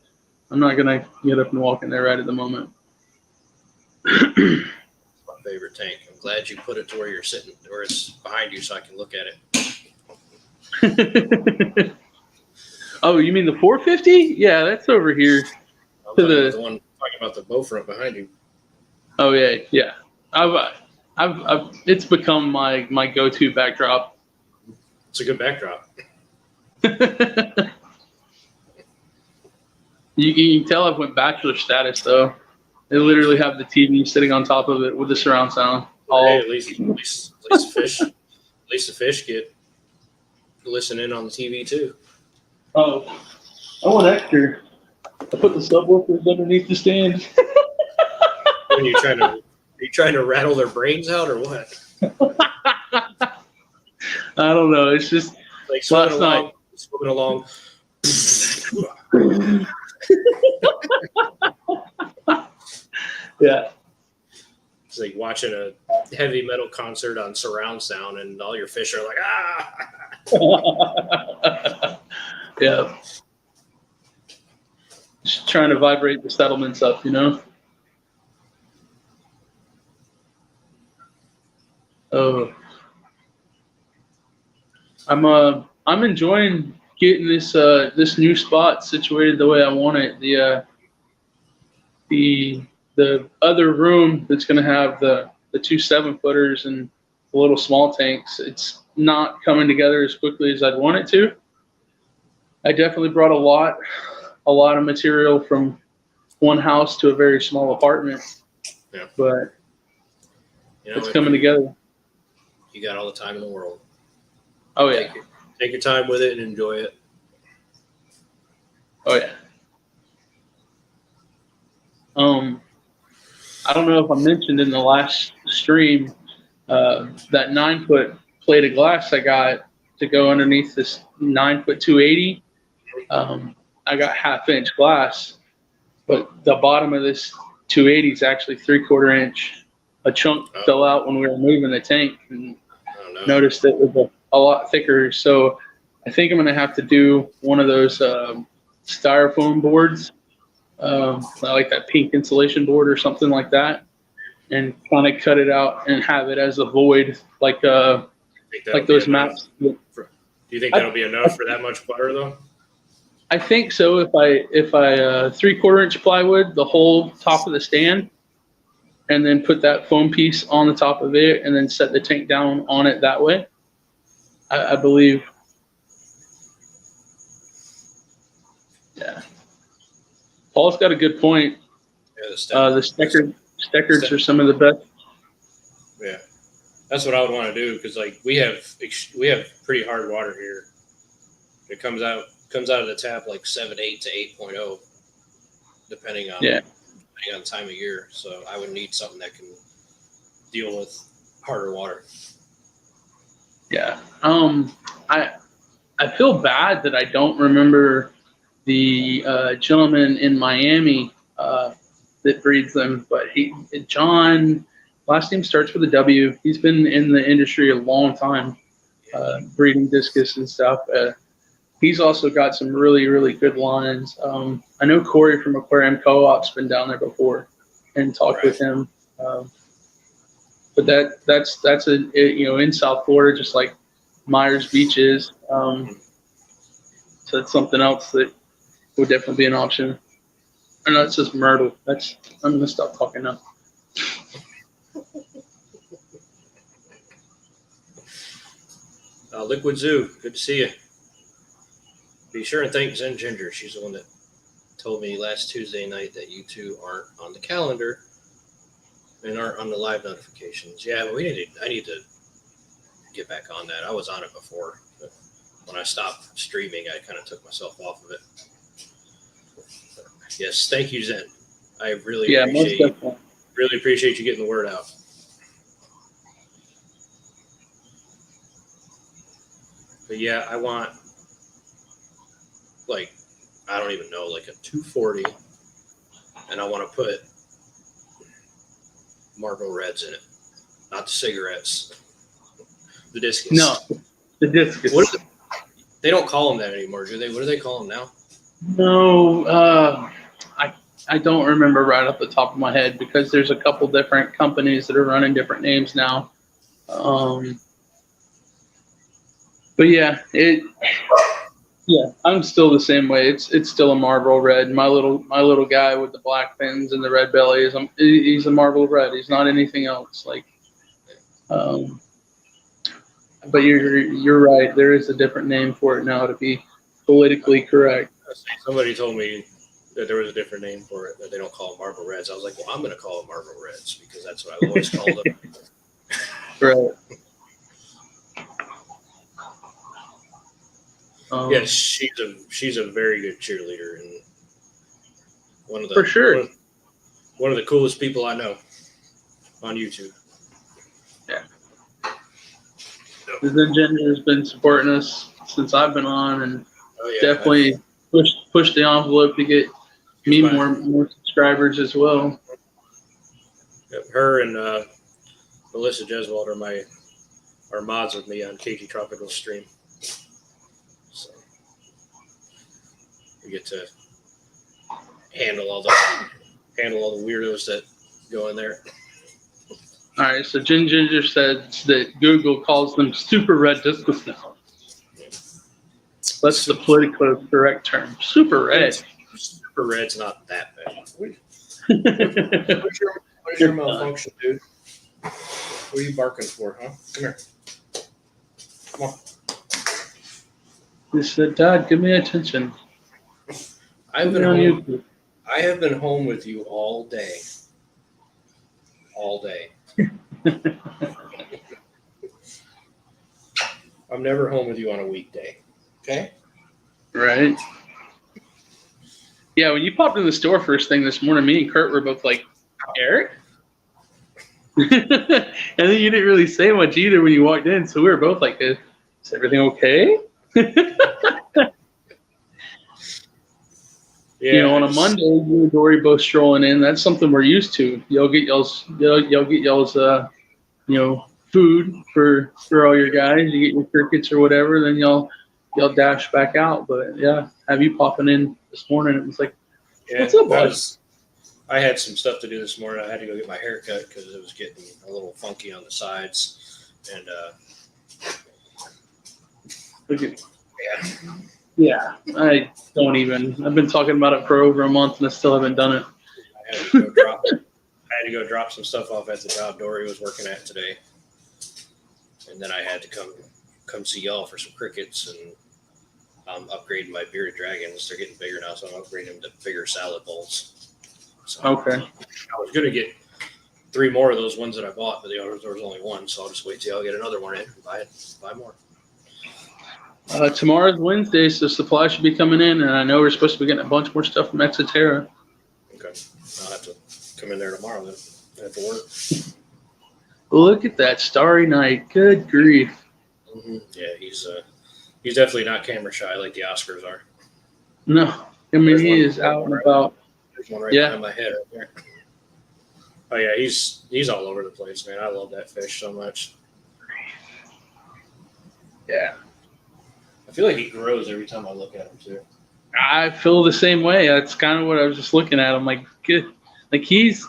I'm not gonna get up and walk in there right at the moment. My favorite tank. I'm glad you put it to where you're sitting, where it's behind you, so I can look at it. Oh, you mean the 450? Yeah, that's over here. I'm the one talking about the bow front behind you. Oh yeah. I've it's become my go-to backdrop. It's a good backdrop. You can tell I've went bachelor status though. They literally have the TV sitting on top of it with the surround sound. Hey, at least the fish get to listen in on the TV too. Oh, I want extra. I put the subwoofers underneath the stand. Are you trying to rattle their brains out or what? I don't know. It's just like swimming along. Yeah. It's like watching a heavy metal concert on surround sound, and all your fish are like, ah. Yeah. Just trying to vibrate the settlements up, Oh. I'm enjoying getting this new spot situated the way I want it. The other room that's going to have the 2 7-footers and the little small tanks, it's not coming together as quickly as I'd want it to. I definitely brought a lot of material from one house to a very small apartment. Yeah. But it's coming together. You got all the time in the world. Oh yeah. Take your time with it and enjoy it. Oh yeah. I don't know if I mentioned in the last stream that 9-foot plate of glass I got to go underneath this 9-foot 280. I got 1/2 inch glass, but the bottom of this 280 is actually 3/4 inch. A chunk fell out when we were moving the tank, and noticed it was a lot thicker. So I think I'm going to have to do one of those styrofoam boards, like that pink insulation board or something like that, and kind of cut it out and have it as a void, like those maps. Do you think that'll be enough for that much butter though? I think so. If I 3/4 inch plywood the whole top of the stand, and then put that foam piece on the top of it, and then set the tank down on it that way, I believe. Yeah. Paul's got a good point. Yeah, the Steckards are some of the best. Yeah, that's what I would want to do, because like we have pretty hard water here. It comes out of the tap like 7.8 to 8.0, depending on the time of year. So I would need something that can deal with harder water. Yeah. I feel bad that I don't remember the gentleman in Miami that breeds them, but John, last name starts with a W. He's been in the industry a long time, breeding discus and stuff. He's also got some really, really good lines. I know Corey from Aquarium Co-op's been down there before and talked with him. But that's in South Florida, just like Myers Beach is. So it's something else that would definitely be an option. I know it says Myrtle. I'm gonna stop talking now. Liquid Zoo, good to see you. Be sure and thank Zen Ginger. She's the one that told me last Tuesday night that you two aren't on the calendar and aren't on the live notifications. Yeah, but I need to get back on that. I was on it before, but when I stopped streaming, I kind of took myself off of it. But yes, thank you, Zen. I really appreciate you getting the word out. But yeah, I want, like, I don't even know, like a 240, and I want to put Marlboro Reds in it, not the cigarettes, the discus. No, the discus. What is it? They don't call them that anymore, do they? What do they call them now? No, I don't remember right off the top of my head, because there's a couple different companies that are running different names now. But yeah, I'm still the same way. It's still a Marlboro Red. My little guy with the black fins and the red belly he's a Marlboro Red. He's not anything else. Like, but you're right. There is a different name for it now, to be politically correct. Somebody told me that there was a different name for it, that they don't call them Marlboro Reds. I was like, well, I'm going to call them Marlboro Reds, because that's what I've always called them. Right. Yes, she's a very good cheerleader, and one of the coolest people I know on YouTube. Yeah. The Zen Ginger has been supporting us since I've been on, and definitely pushed the envelope to get me more subscribers as well. Yep, her and Melissa Jeswald are mods with me on KG Tropical Stream. So we get to handle all the weirdos that go in there. All right, so Ginger says that Google calls them super red discus now. That's the politically correct term. Super red. Super red's not that bad. What's your malfunction, dude? What are you barking for, huh? Come here. Come on. He said, Dad, give me attention. I have been home with you all day. All day. I'm never home with you on a weekday. Okay? Right. Yeah, when you popped in the store first thing this morning, me and Kurt were both like, Eric? And then you didn't really say much either when you walked in, so we were both like this. Is everything okay? Yeah, On a Monday, you and Dory both strolling in. That's something we're used to. Y'all get y'all's food for all your guys. You get your crickets or whatever, then y'all dash back out. But yeah, have you popping in this morning? It was like, what's up, bud? I had some stuff to do this morning. I had to go get my hair cut because it was getting a little funky on the sides, and yeah. I don't even. I've been talking about it for over a month and I still haven't done it. I had to go drop some stuff off at the job Dory was working at today, and then I had to come see y'all for some crickets, and I'm upgrading my bearded dragons. They're getting bigger now, so I'm upgrading them to bigger salad bowls. So Okay. I was gonna get 3 more of those ones that I bought, but there was only one, so I'll just wait till I'll get another one in and buy more. Tomorrow's Wednesday, so supply should be coming in, and I know we're supposed to be getting a bunch more stuff from Exeterra. Okay, I'll have to come in there tomorrow then. I have to work. Look at that starry night. Good grief. Mm-hmm. Yeah, he's definitely not camera shy like the Oscars are. No, I mean he is out and about. There's one right behind my head right there. Oh yeah, he's all over the place, man. I love that fish so much. Yeah. I feel like he grows every time I look at him too. I feel the same way. That's kind of what I was just looking at. I'm like, good. Like he's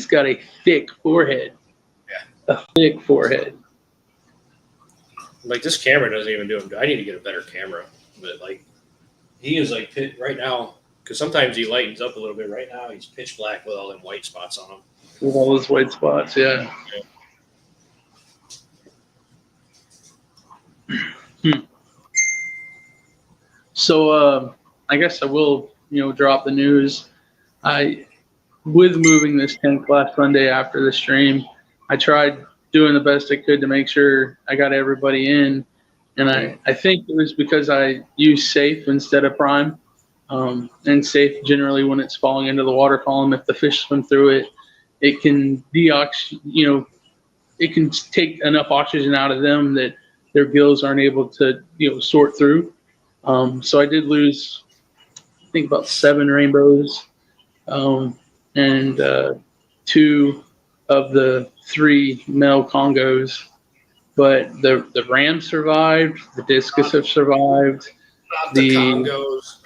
got a thick forehead. Yeah. A thick forehead. Like this camera doesn't even do him. I need to get a better camera, but like he is like right now, because sometimes he lightens up a little bit. Right now he's pitch black with all them white spots on him. With all those white spots, yeah. So I guess I will, drop the news. With moving this tank last Sunday after the stream, I tried doing the best I could to make sure I got everybody in. And I think it was because I used safe instead of prime. And safe generally when it's falling into the water column, if the fish swim through it, it can it can take enough oxygen out of them that their gills aren't able to, sort through. So I did lose, I think, about 7 rainbows, and 2 of the 3 male Congos. But the rams survived, the discus have survived. Not the Congos.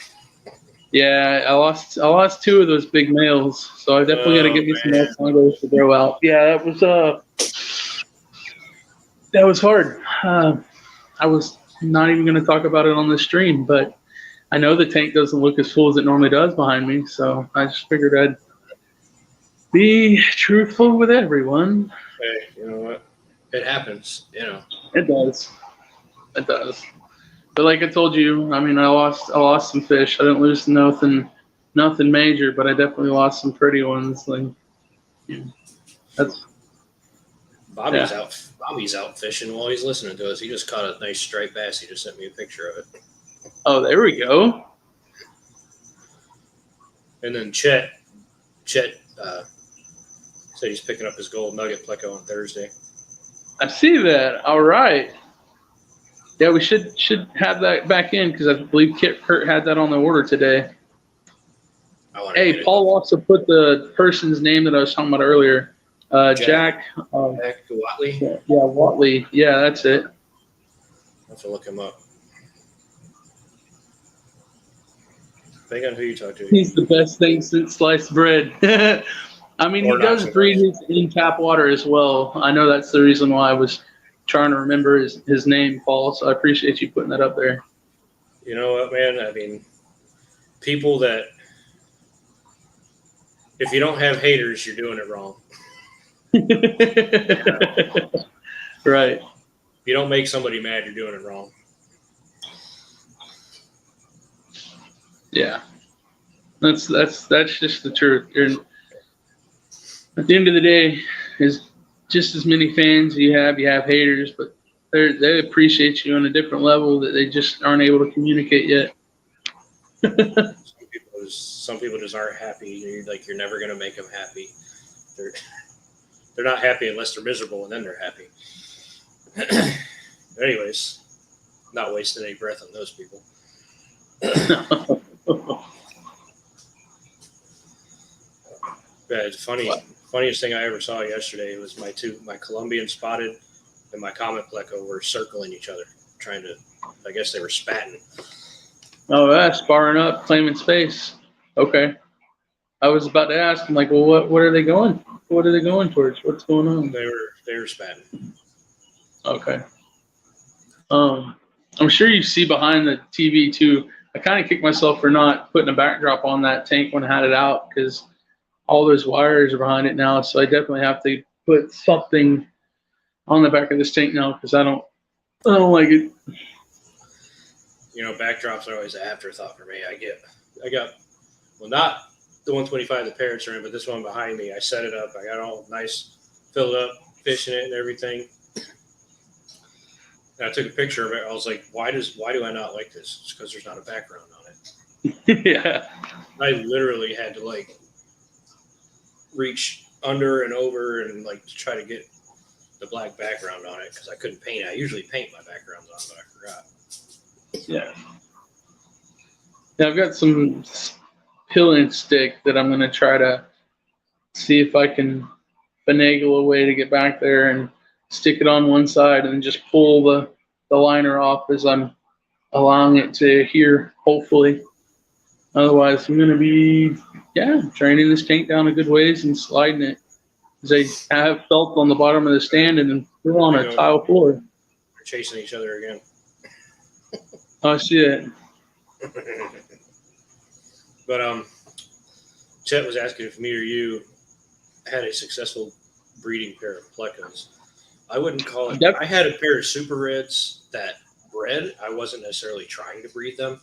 Yeah, I lost 2 of those big males, so I definitely got to get me some more Congos to throw out. Yeah, that was hard. I was not even going to talk about it on the stream, but I know the tank doesn't look as full as it normally does behind me, so I just figured I'd be truthful with everyone. Hey, you know what? It happens, It does. It does. But like I told you, I mean, I lost some fish. I didn't lose nothing major, but I definitely lost some pretty ones. Like, that's Bobby's out. Bobby's out fishing while he's listening to us. He just caught a nice striped bass. He just sent me a picture of it. Oh, there we go. And then Chet said he's picking up his gold nugget pleco on Thursday. I see that. All right. Yeah, we should have that back in because I believe Kurt had that on the order today. Hey, Paul also put the person's name that I was talking about earlier. Jack Watley? Yeah, Watley. Yeah, that's it. I'll have to look him up. Think on who you talk to. He's the best thing since sliced bread. I mean, he does breed his in tap water as well. I know that's the reason why I was trying to remember his name, Paul. So I appreciate you putting that up there. You know what, man? I mean, people that, if you don't have haters, you're doing it wrong. Right. If you don't make somebody mad, you're doing it wrong. Yeah. That's just the truth. At the end of the day, is just as many fans you have haters, but they appreciate you on a different level that they just aren't able to communicate yet. Some people just aren't happy. You're never going to make them happy. They're not happy unless they're miserable, and then they're happy. Anyways, Not wasting any breath on those people. Yeah, it's funny. Funniest thing I ever saw yesterday was my Colombian spotted and my comet pleco were circling each other, trying to. I guess they were spatting. Oh, yeah, sparring up, claiming space. Okay. I was about to ask. I'm like, well, what are they going? What are they going towards? What's going on? They were spatting. Okay. I'm sure you see behind the TV too. I kind of kicked myself for not putting a backdrop on that tank when I had it out because all those wires are behind it now. So I definitely have to put something on the back of this tank now because I don't like it. Backdrops are always an afterthought for me. I got, well, not the 125 the parrots are in, but this one behind me. I set it up. I got all nice, filled up, fishing it and everything. And I took a picture of it. I was like, why do I not like this? It's because there's not a background on it. Yeah. I literally had to reach under and over and try to get the black background on it because I couldn't paint it. I usually paint my backgrounds on, but I forgot. Yeah. Yeah, I've got some pill and stick that I'm going to try to see if I can finagle a way to get back there and stick it on one side and just pull the liner off as I'm allowing it to adhere, hopefully. Otherwise, I'm going to be, training this tank down a good ways and sliding it. Because I have felt on the bottom of the stand and then we're on a tile floor. They're chasing each other again. Oh, shit. But Chet was asking if me or you had a successful breeding pair of plecos. I wouldn't call it. I had a pair of super reds that bred. I wasn't necessarily trying to breed them.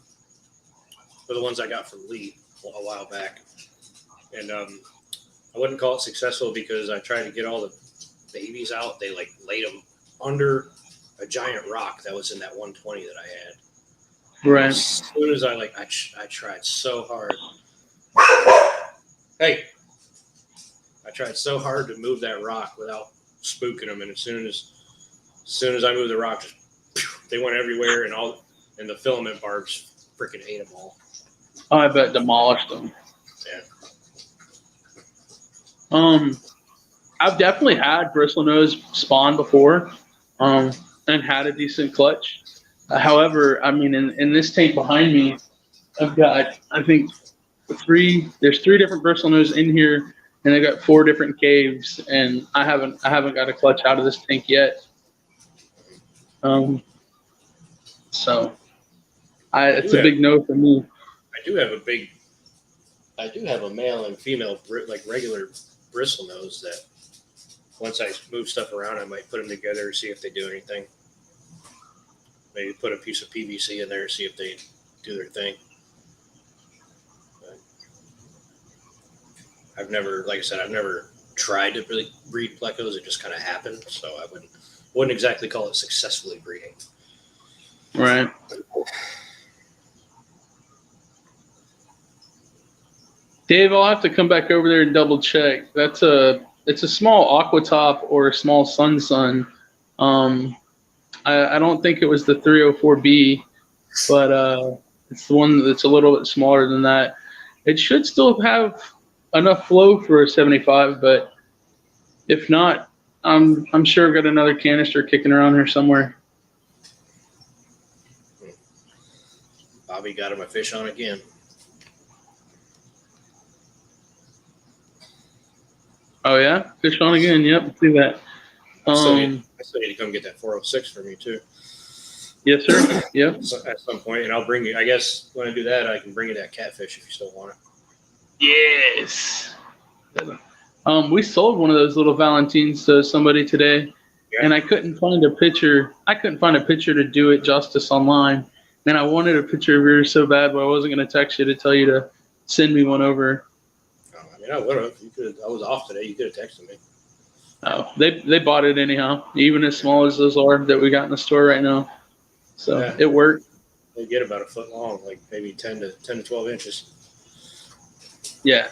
They're the ones I got from Lee a while back. And I wouldn't call it successful because I tried to get all the babies out. They laid them under a giant rock that was in that 120 that I had. Right. As soon as I tried so hard. Hey, I tried so hard to move that rock without spooking them, and as soon as I moved the rock, they went everywhere, and the filament barbs freaking ate them all. I bet demolished them. Yeah. I've definitely had bristlenose spawn before, and had a decent clutch. However, I mean, in this tank behind me, I've got, I think, there's three different bristlenose in here, and I've got 4 different caves, and I haven't got a clutch out of this tank yet. So it's a big no for me. I do have a male and female regular bristlenose that once I move stuff around, I might put them together, see if they do anything. Maybe put a piece of PVC in there, see if they do their thing. But I've never tried to really breed plecos. It just kind of happened, so I wouldn't exactly call it successfully breeding. Right. Dave, I'll have to come back over there and double check. It's a small aqua top or a small sun. I don't think it was the 304B, but it's the one that's a little bit smaller than that. It should still have enough flow for a 75, but if not, I'm sure I've got another canister kicking around here somewhere. Bobby got him a fish on again. Oh yeah, fish on again. Yep, see that. I still need to come get that 406 for me too. Yes, sir. Yep. So at some point, and I'll bring you. I guess when I do that, I can bring you that catfish if you still want it. Yes. We sold one of those little Valentines to somebody today, and I couldn't find a picture. To do it justice online, and I wanted a picture of yours so bad, but I wasn't going to text you to tell you to send me one over. I mean, I would have. I was off today. You could have texted me. Oh, they bought it anyhow, even as small as those are that we got in the store right now. So yeah. It worked. They get about a foot long, like maybe 10 to 12 inches. Yeah.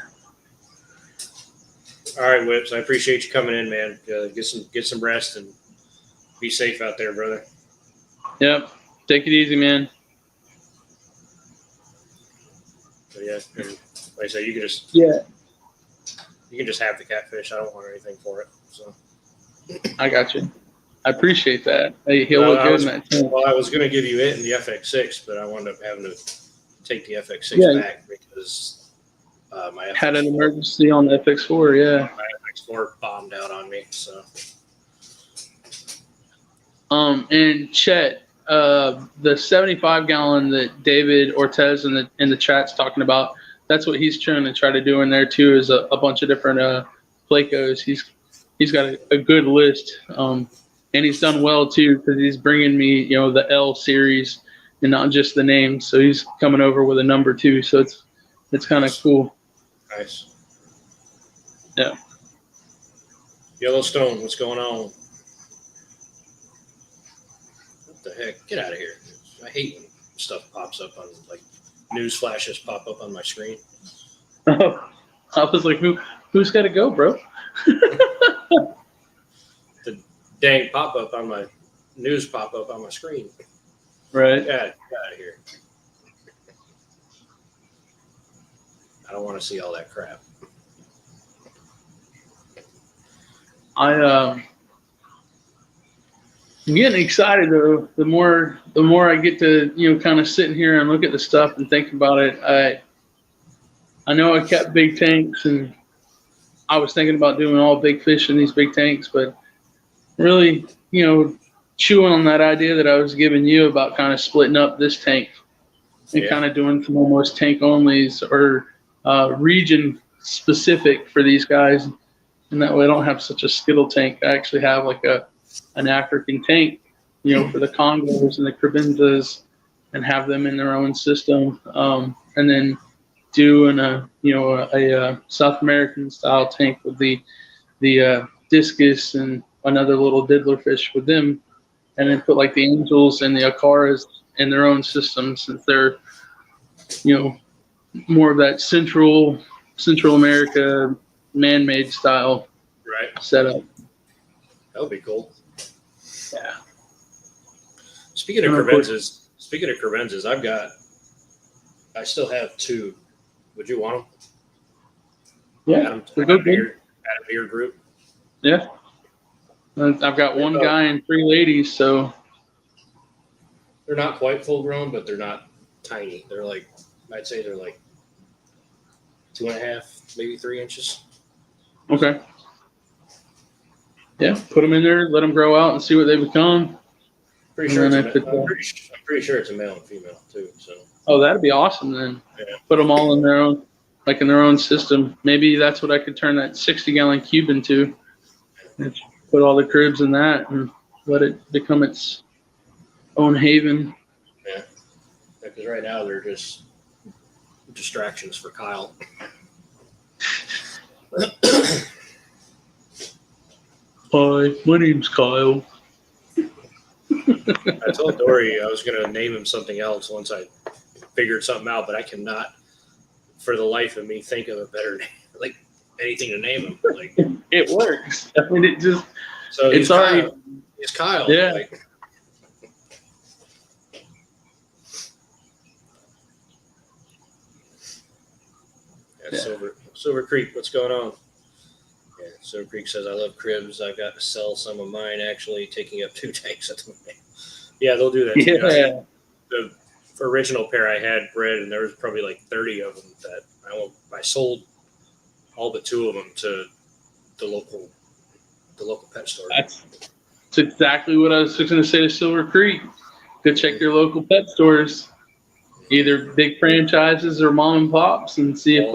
All right, Whips. I appreciate you coming in, man. Get some rest and be safe out there, brother. Yep. Take it easy, man. But yeah, and like I said, you can just have the catfish. I don't want anything for it. So I got you. I appreciate that. Hey, he'll well, look good in that tank. I was going to give you it in the FX6, but I wound up having to take the FX6 Yeah. back because my FX4, Had an emergency on the FX4, yeah. my FX4 bombed out on me. So And Chet, the 75 gallon that David Ortez in the chat's talking about, that's what he's trying to do in there too, is a bunch of different Plecos. He's got a good list, and he's done well too because he's bringing me the L series and not just the name. So he's coming over with a number too. So it's kind of cool. nice. Yeah. Yellowstone, what's going on? What the heck? Get out of here! I hate when stuff pops up on like news flashes pop up on my screen. Oh, I was like, who's got to go, bro? The dang pop up on my news pop up on my screen. Right. Get out of here! I don't want to see all that crap. I'm getting excited though. The more I get to kind of sitting here and look at the stuff and think about it. I know I kept big tanks and I was thinking about doing all big fish in these big tanks, but really chewing on that idea that I was giving you about kind of splitting up this tank and kind of doing some almost tank onlys or region specific for these guys, and that way I don't have such a skittle tank. I actually have like an African tank, for the Congos and the Crabenzas, and have them in their own system, and then do a South American style tank with the discus and another little diddler fish with them, and then put like the angels and the acaras in their own system since they're more of that Central America man-made style setup. That would be cool. Yeah. Speaking of crevenzas, I still have two. Would you want them? Yeah. Adam Beard group. Yeah. I've got one guy and 3 ladies, so they're not quite full grown, but they're not tiny. They're like, I'd say they're like 2.5, maybe 3 inches. Okay. Yeah, put them in there, let them grow out, and see what they become. I'm pretty sure it's a male and female too. So. Oh, that'd be awesome then. Yeah. Put them all in their own system. Maybe that's what I could turn that 60-gallon cube into. Put all the cribs in that and let it become its own haven. Yeah, because right now they're just distractions for Kyle. Hi, my name's Kyle. I told Dory I was going to name him something else once I figured something out, but I cannot, for the life of me, think of a better name, like anything to name him. Like it works. I mean, it's already. Kyle. He's Kyle. Yeah. Like, Silver Creek, what's going on? Yeah, Silver Creek says, I love cribs. I've got to sell some of mine, actually, taking up 2 tanks at the moment. Yeah, they'll do that. Yeah. The original pair I had bred, and there was probably like 30 of them that I sold all but 2 of them to the local pet store. That's exactly what I was going to say to Silver Creek. Go check your local pet stores, either big franchises or mom and pops, and see if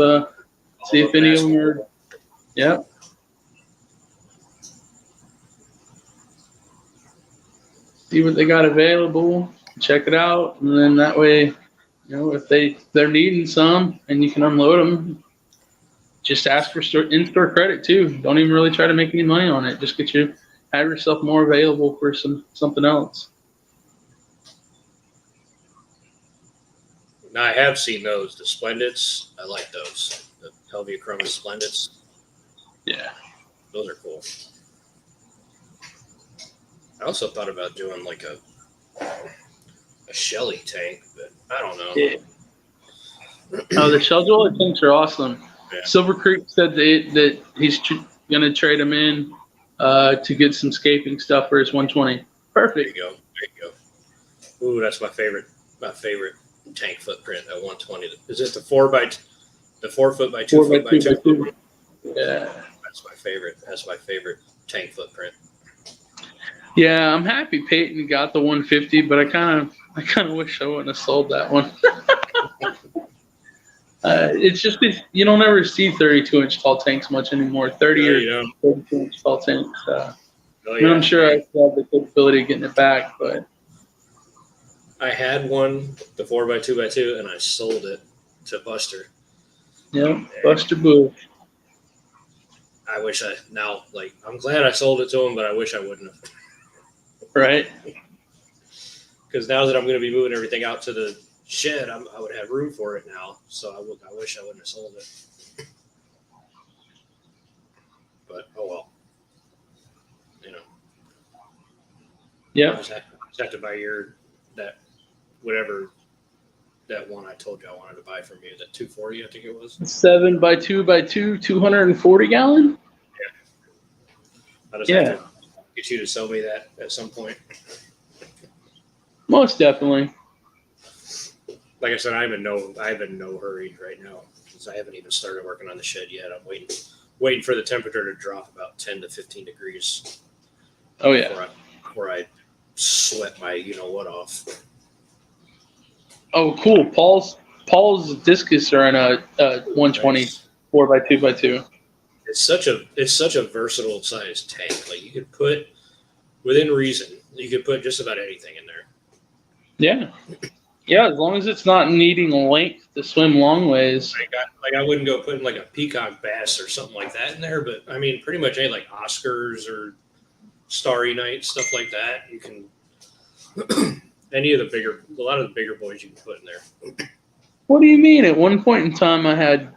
any of them are. Yeah. See what they got available, check it out, and then that way, if they're needing some and you can unload them, just ask for in-store credit too. Don't even really try to make any money on it. Just have yourself more available for something else. Now I have seen those, the Splendids. I like those, the Helviacromis Splendids. Yeah, those are cool. I also thought about doing like a Shelly tank, but I don't know. Yeah. Oh, the shell roller tanks are awesome. Yeah. Silver Creek said that he's going to trade them in to get some scaping stuff for his 120. Perfect. There you go. Ooh, that's my favorite tank footprint at 120. Is it the 4 foot by 2 foot by 2? Yeah. That's my favorite tank footprint. Yeah, I'm happy Peyton got the 150, but I kind of wish I wouldn't have sold that one. It's just you don't ever see 32-inch tall tanks much anymore. 30 or 32-inch tall tanks. I'm sure I still have the capability of getting it back, but I had one, the 4 by 2 by 2, and I sold it to Buster. Yeah, Buster Boo. I wish I'm glad I sold it to him, but I wish I wouldn't have. Right. Because now that I'm going to be moving everything out to the shed, I would have room for it now. So I wish I wouldn't have sold it. But oh well, Yeah. I just have to buy that one I told you I wanted to buy from you, that 240, I think it was. 7 by 2 by 2, 240 gallon. I just have to get you to sell me that at some point. Most definitely. Like I said, I'm in no hurry right now because I haven't even started working on the shed yet. I'm waiting for the temperature to drop about 10 to 15 degrees. Oh yeah. Before I sweat my what off. Oh cool. Paul's discus are in a 120 4 by 2 by 2. It's such a versatile sized tank. Like you could put, within reason, you could put just about anything in there. Yeah. Yeah, as long as it's not needing length to swim long ways. I wouldn't go putting like a peacock bass or something like that in there, but I mean pretty much any like Oscars or Starry Night, stuff like that. You can a lot of the bigger boys you can put in there. What do you mean? At one point in time I had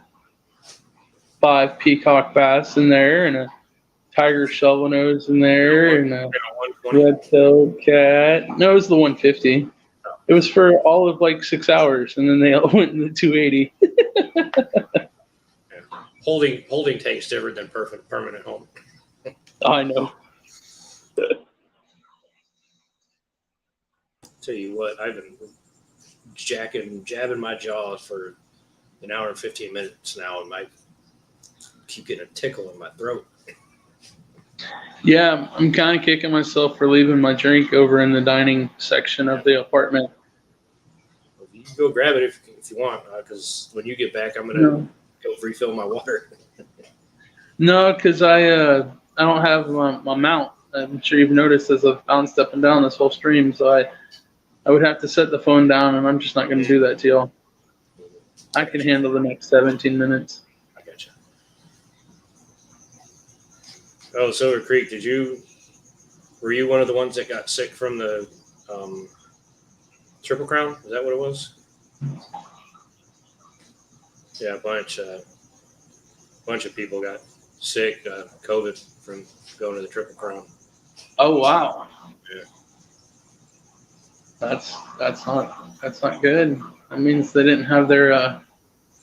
5 peacock bass in there and a tiger shovel nose in there and a red-tailed cat. No, it was the 150. It was for all of like 6 hours, and then they all went in the 280. Holding tank's different than permanent home. I know. Tell you what, I've been jabbing my jaws for an hour and 15 minutes now, and I keep getting a tickle in my throat. Yeah, I'm kind of kicking myself for leaving my drink over in the dining section of the apartment. You can go grab it if you want, because when you get back, I'm gonna go refill my water. No, because I don't have my mount. I'm sure you've noticed as I've bounced up and down this whole stream, so I would have to set the phone down, and I'm just not going to do that to y'all. I can handle the next 17 minutes. I gotcha. Oh, Silver Creek, were you one of the ones that got sick from the Triple Crown? Is that what it was? Yeah, a bunch of people got sick, COVID, from going to the Triple Crown. Oh wow. Yeah. That's not good. That means they didn't have their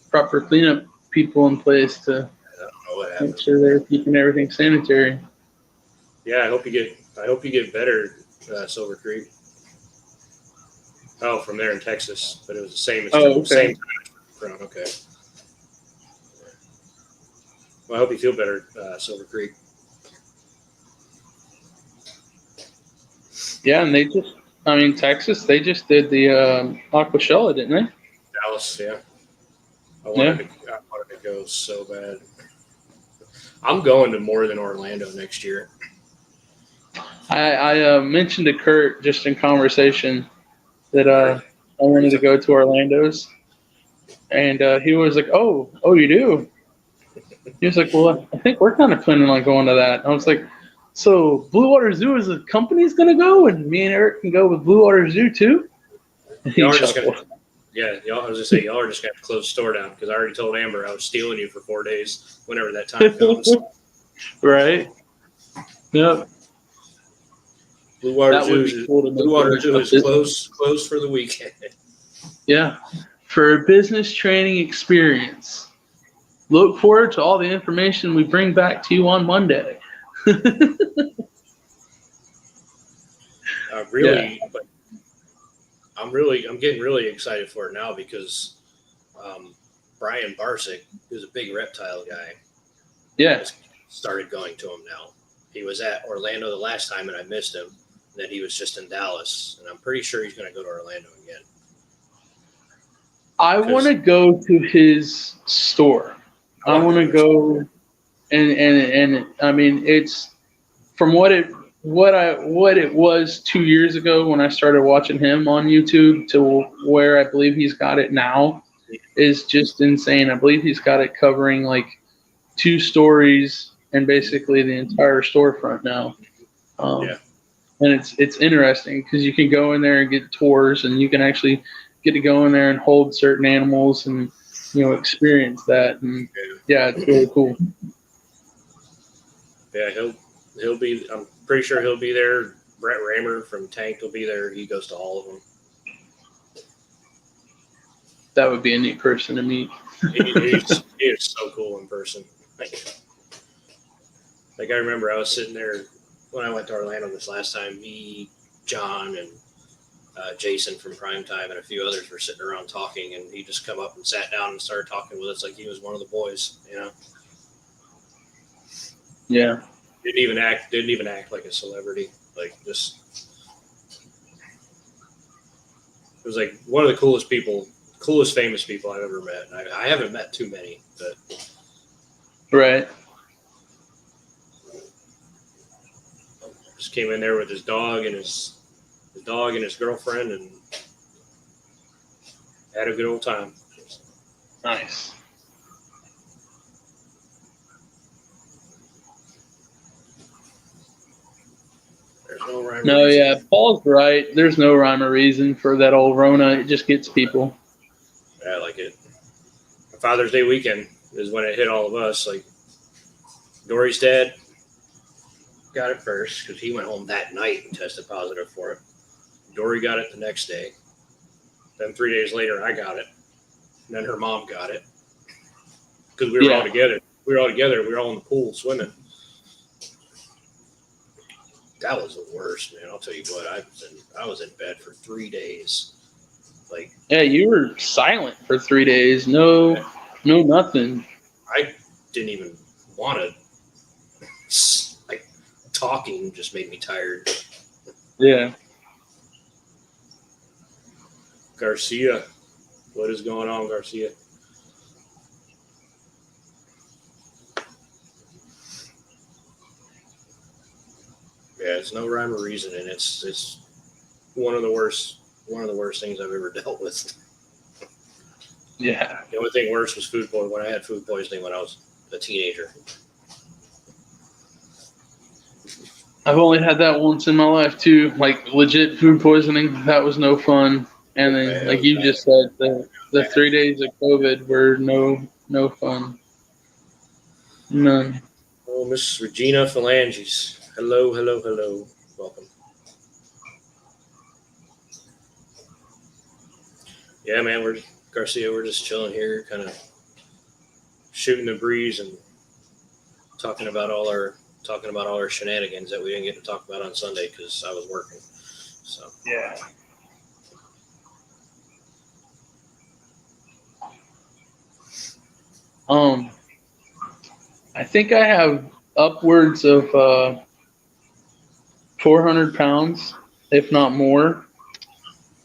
proper cleanup people in place to make sure they're keeping everything sanitary. Yeah, I hope you get better, Silver Creek. Oh, from there in Texas, but it was the same. Same time. Okay. Well, I hope you feel better, Silver Creek. Yeah, and Texas, they just did the Aquashella, didn't they? Dallas, yeah. I wanted to go so bad. I'm going to more than Orlando next year. I mentioned to Kurt just in conversation that I wanted to go to Orlando's, and he was like, "Oh, you do?" He was like, "Well, I think we're kind of planning on going to that." And I was like, "So Blue Water Zoo as a company's gonna go, and me and Eric can go with Blue Water Zoo too?" Y'all are just gonna, I was just saying, y'all are just gonna have to close the store down because I already told Amber I was stealing you for 4 days whenever that time comes. Right. Yep. Blue Water That would Zoo be cool to Blue Water Zoo is make closed for the weekend. Yeah, for a business training experience. Look forward to all the information we bring back to you on Monday. Really, but I'm getting really excited for it now because Brian Barsick, who's a big reptile guy, Yeah. has started going to him now. He was at Orlando the last time and I missed him. And then he was just in Dallas, and I'm pretty sure he's going to go to Orlando again. I want to go to his store. I want to go, and I mean, it's from what it was 2 years ago when I started watching him on YouTube to where I believe he's got it now is just insane. I believe he's got it covering like 2 stories and basically the entire storefront now. And it's interesting because you can go in there and get tours, and you can actually get to go in there and hold certain animals and experience that. And yeah, it's really cool. Yeah, he'll be. I'm pretty sure he'll be there. Brett Raymer from Tanked will be there. He goes to all of them. That would be a neat person to meet. He is so cool in person. Like I remember I was sitting there when I went to Orlando this last time. Me, John, and Jason from Primetime and a few others were sitting around talking, and he just come up and sat down and started talking with us like he was one of the boys. Yeah. Didn't even act like a celebrity. Like just, it was like one of the coolest famous people I've ever met. I haven't met too many, but right. Just came in there with his dog and his girlfriend and had a good old time. Nice. There's no rhyme or No, reason. yeah, Paul's right. There's no rhyme or reason for that old Rona. It just gets people. I like it. Father's Day weekend is when it hit all of us. Like Dory's dad got it first because he went home that night and tested positive for it. Dory got it the next day. Then 3 days later, I got it. And then her mom got it because we were all together. We were all in the pool swimming. That was the worst, man. I'll tell you what. I was in bed for 3 days. Like, yeah, you were silent for 3 days. No, nothing. I didn't even want to. Like, talking just made me tired. Yeah. Garcia, what is going on, Garcia? Yeah, it's no rhyme or reason, and it's one of the worst things I've ever dealt with. Yeah. The only thing worse was food poisoning. When I had food poisoning when I was a teenager. I've only had that once in my life too, like legit food poisoning. That was no fun. And then, like you just said, the 3 days of COVID were no fun. None. Oh, Miss Regina Phalanges. Hello. Welcome. Yeah, man, we're just chilling here, kind of shooting the breeze and talking about all our shenanigans that we didn't get to talk about on Sunday because I was working. So yeah. I think I have upwards of 400 pounds, if not more,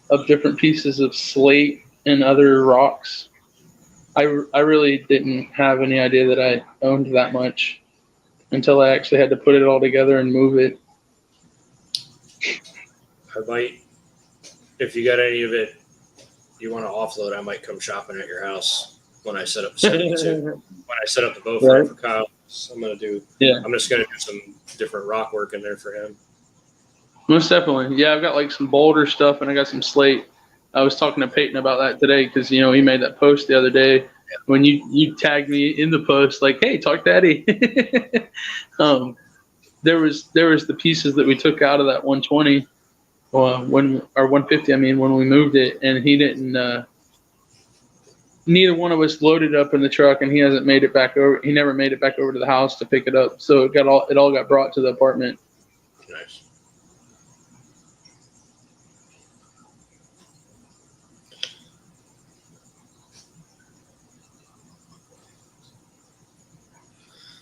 of different pieces of slate and other rocks. I really didn't have any idea that I owned that much until I actually had to put it all together and move it. I might, if you got any of it you want to offload, I might come shopping at your house when I set up the boat front for Kyle. So I'm just gonna do some different rock work in there for him. Most definitely. Yeah, I've got like some boulder stuff and I got some slate. I was talking to Peyton about that today because, he made that post the other day when you tagged me in the post like, hey, talk to Eddie. there was the pieces that we took out of that 120, when or 150. I mean, when we moved it, and he didn't. Neither one of us loaded up in the truck, and he hasn't made it back over. He never made it back over to the house to pick it up. So it all got brought to the apartment. Nice.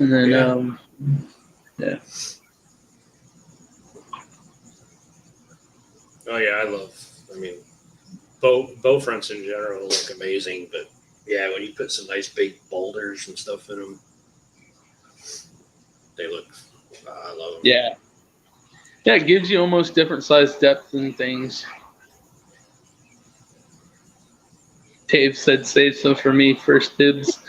And then, Yeah. yeah. Oh yeah, I mean, bow fronts in general look amazing, but yeah, when you put some nice big boulders and stuff in them, they look. I love them. Yeah. Yeah, it gives you almost different size depth and things. Dave said, save some for me, first dibs.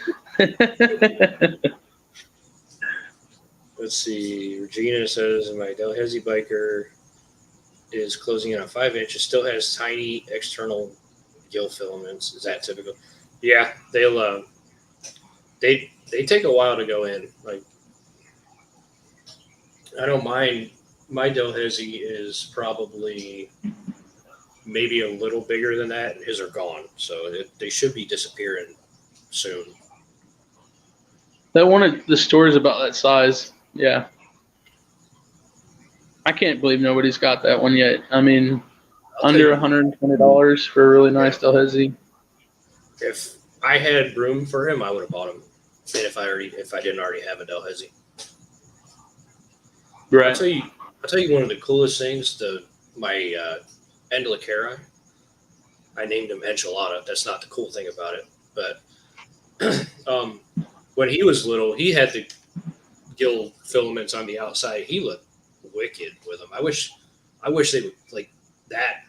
Let's see. Regina says my Delhaize biker is closing in on 5 inches. Still has tiny external gill filaments. Is that typical? Yeah, they'll. They take a while to go in. Like I don't mind. My Delhaize is probably maybe a little bigger than that, and his are gone. So they should be disappearing soon. That one of the stores about that size. Yeah. I can't believe nobody's got that one yet. I mean, under $120 for a really nice Delhaize. If I had room for him, I would have bought him. And if I didn't already have a Delhaize. Right. I'll tell you one of the coolest things. My Endlicari, I named him Enchilada. That's not the cool thing about it, but when he was little, he had the gill filaments on the outside. He looked wicked with them. I wish they would, like, that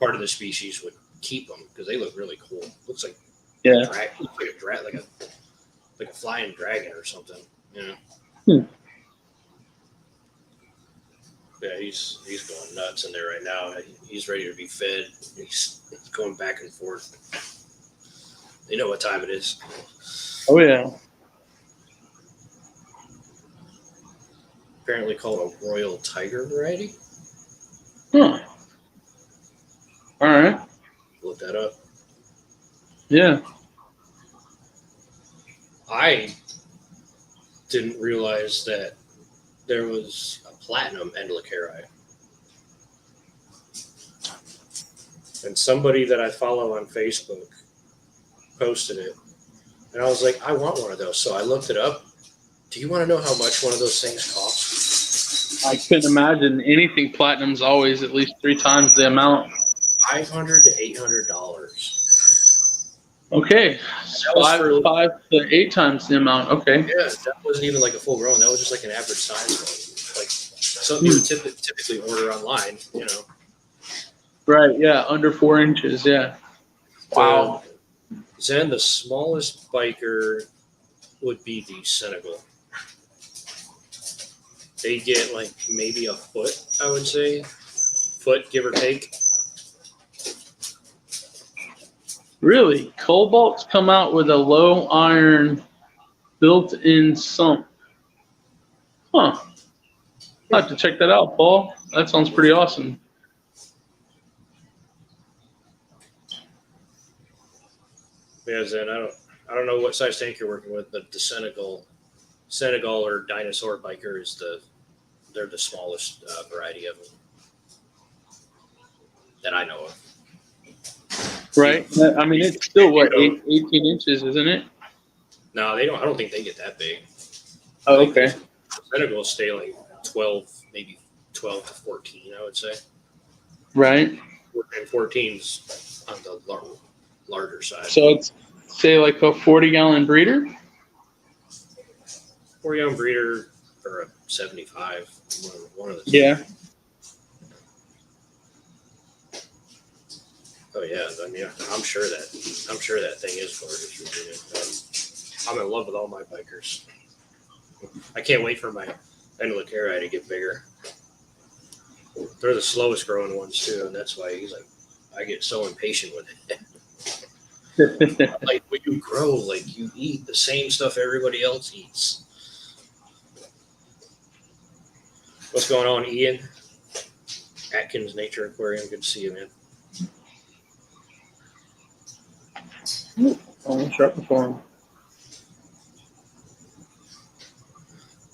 part of the species would keep them because they look really cool. Looks like like a flying dragon or something. You know. Yeah, he's going nuts in there right now. He's ready to be fed. He's going back and forth. You know what time it is. Oh, yeah. Apparently called a Royal Tiger variety. Huh. All right. Look that up. Yeah. I didn't realize that there was a platinum Endlicari. And somebody that I follow on Facebook posted it. And I was like, I want one of those. So I looked it up. Do you want to know how much one of those things costs? I couldn't imagine anything platinum's always at least 3 times the amount. $500 to $800. Okay. 5 to 8 times the amount. Okay. Yeah, that wasn't even like a full grown. That was just like an average size one. Like something you would typically order online, you know. Right, yeah, under 4 inches, yeah. Wow. Then the smallest biker would be the Senegal. They get like maybe a foot, I would say. Foot, give or take. Really? Cobalt's come out with a low iron built-in sump. Huh. I'll have to check that out, Paul. That sounds pretty awesome. Yeah, Zen, I don't know what size tank you're working with, but the Senegal or dinosaur biker is they're the smallest variety of them that I know of. Right? I mean, it's still, what, 18 inches, isn't it? No, they don't. I don't think they get that big. Oh, okay. Senegals stay like 12, maybe 12 to 14, I would say. Right. And 14's on the larger side. So it's, say, like a 40-gallon breeder? 40-gallon breeder or a 75. One of the two. Yeah. Oh yeah, I mean, I'm sure that thing is gorgeous. I'm in love with all my bikers. I can't wait for my Endlicari to get bigger. They're the slowest growing ones too, and that's why he's like, I get so impatient with it. Like when you grow, like you eat the same stuff everybody else eats. What's going on, Ian? Atkins Nature Aquarium. Good to see you, man. Almost right before him.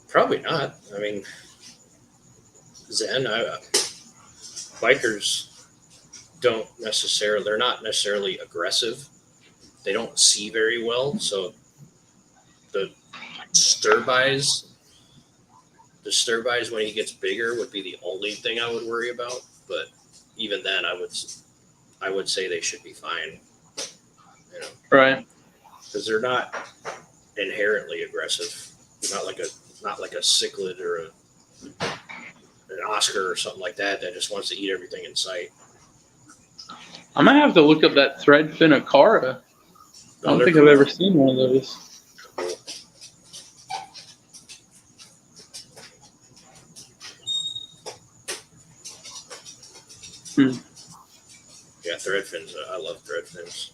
Probably not. I mean, bikers they're not necessarily aggressive. They don't see very well. So the sturbis when he gets bigger would be the only thing I would worry about. But even then, I would say they should be fine. You know, Right. because they're not inherently aggressive. Not like a cichlid or an Oscar or something like that just wants to eat everything in sight. I might have to look up that threadfin Acara. I don't think I've ever seen one of those. Yeah, threadfins. I love threadfins.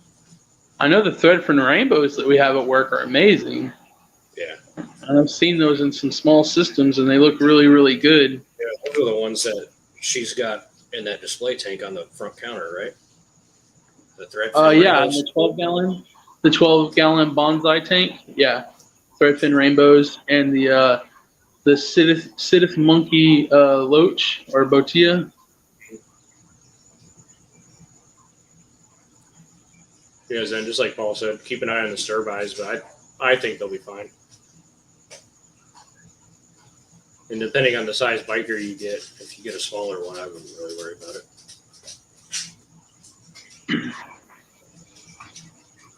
I know the threadfin rainbows that we have at work are amazing. Yeah. And I've seen those in some small systems, and they look really, really good. Yeah, those are the ones that she's got in that display tank on the front counter, right? The threadfin yeah, rainbows. the 12-gallon bonsai tank. Yeah, threadfin rainbows and the Sidith monkey loach or bottia. Yeah, and just like Paul said, keep an eye on the sturbis, but I think they'll be fine. And depending on the size biker you get, if you get a smaller one, I wouldn't really worry about it.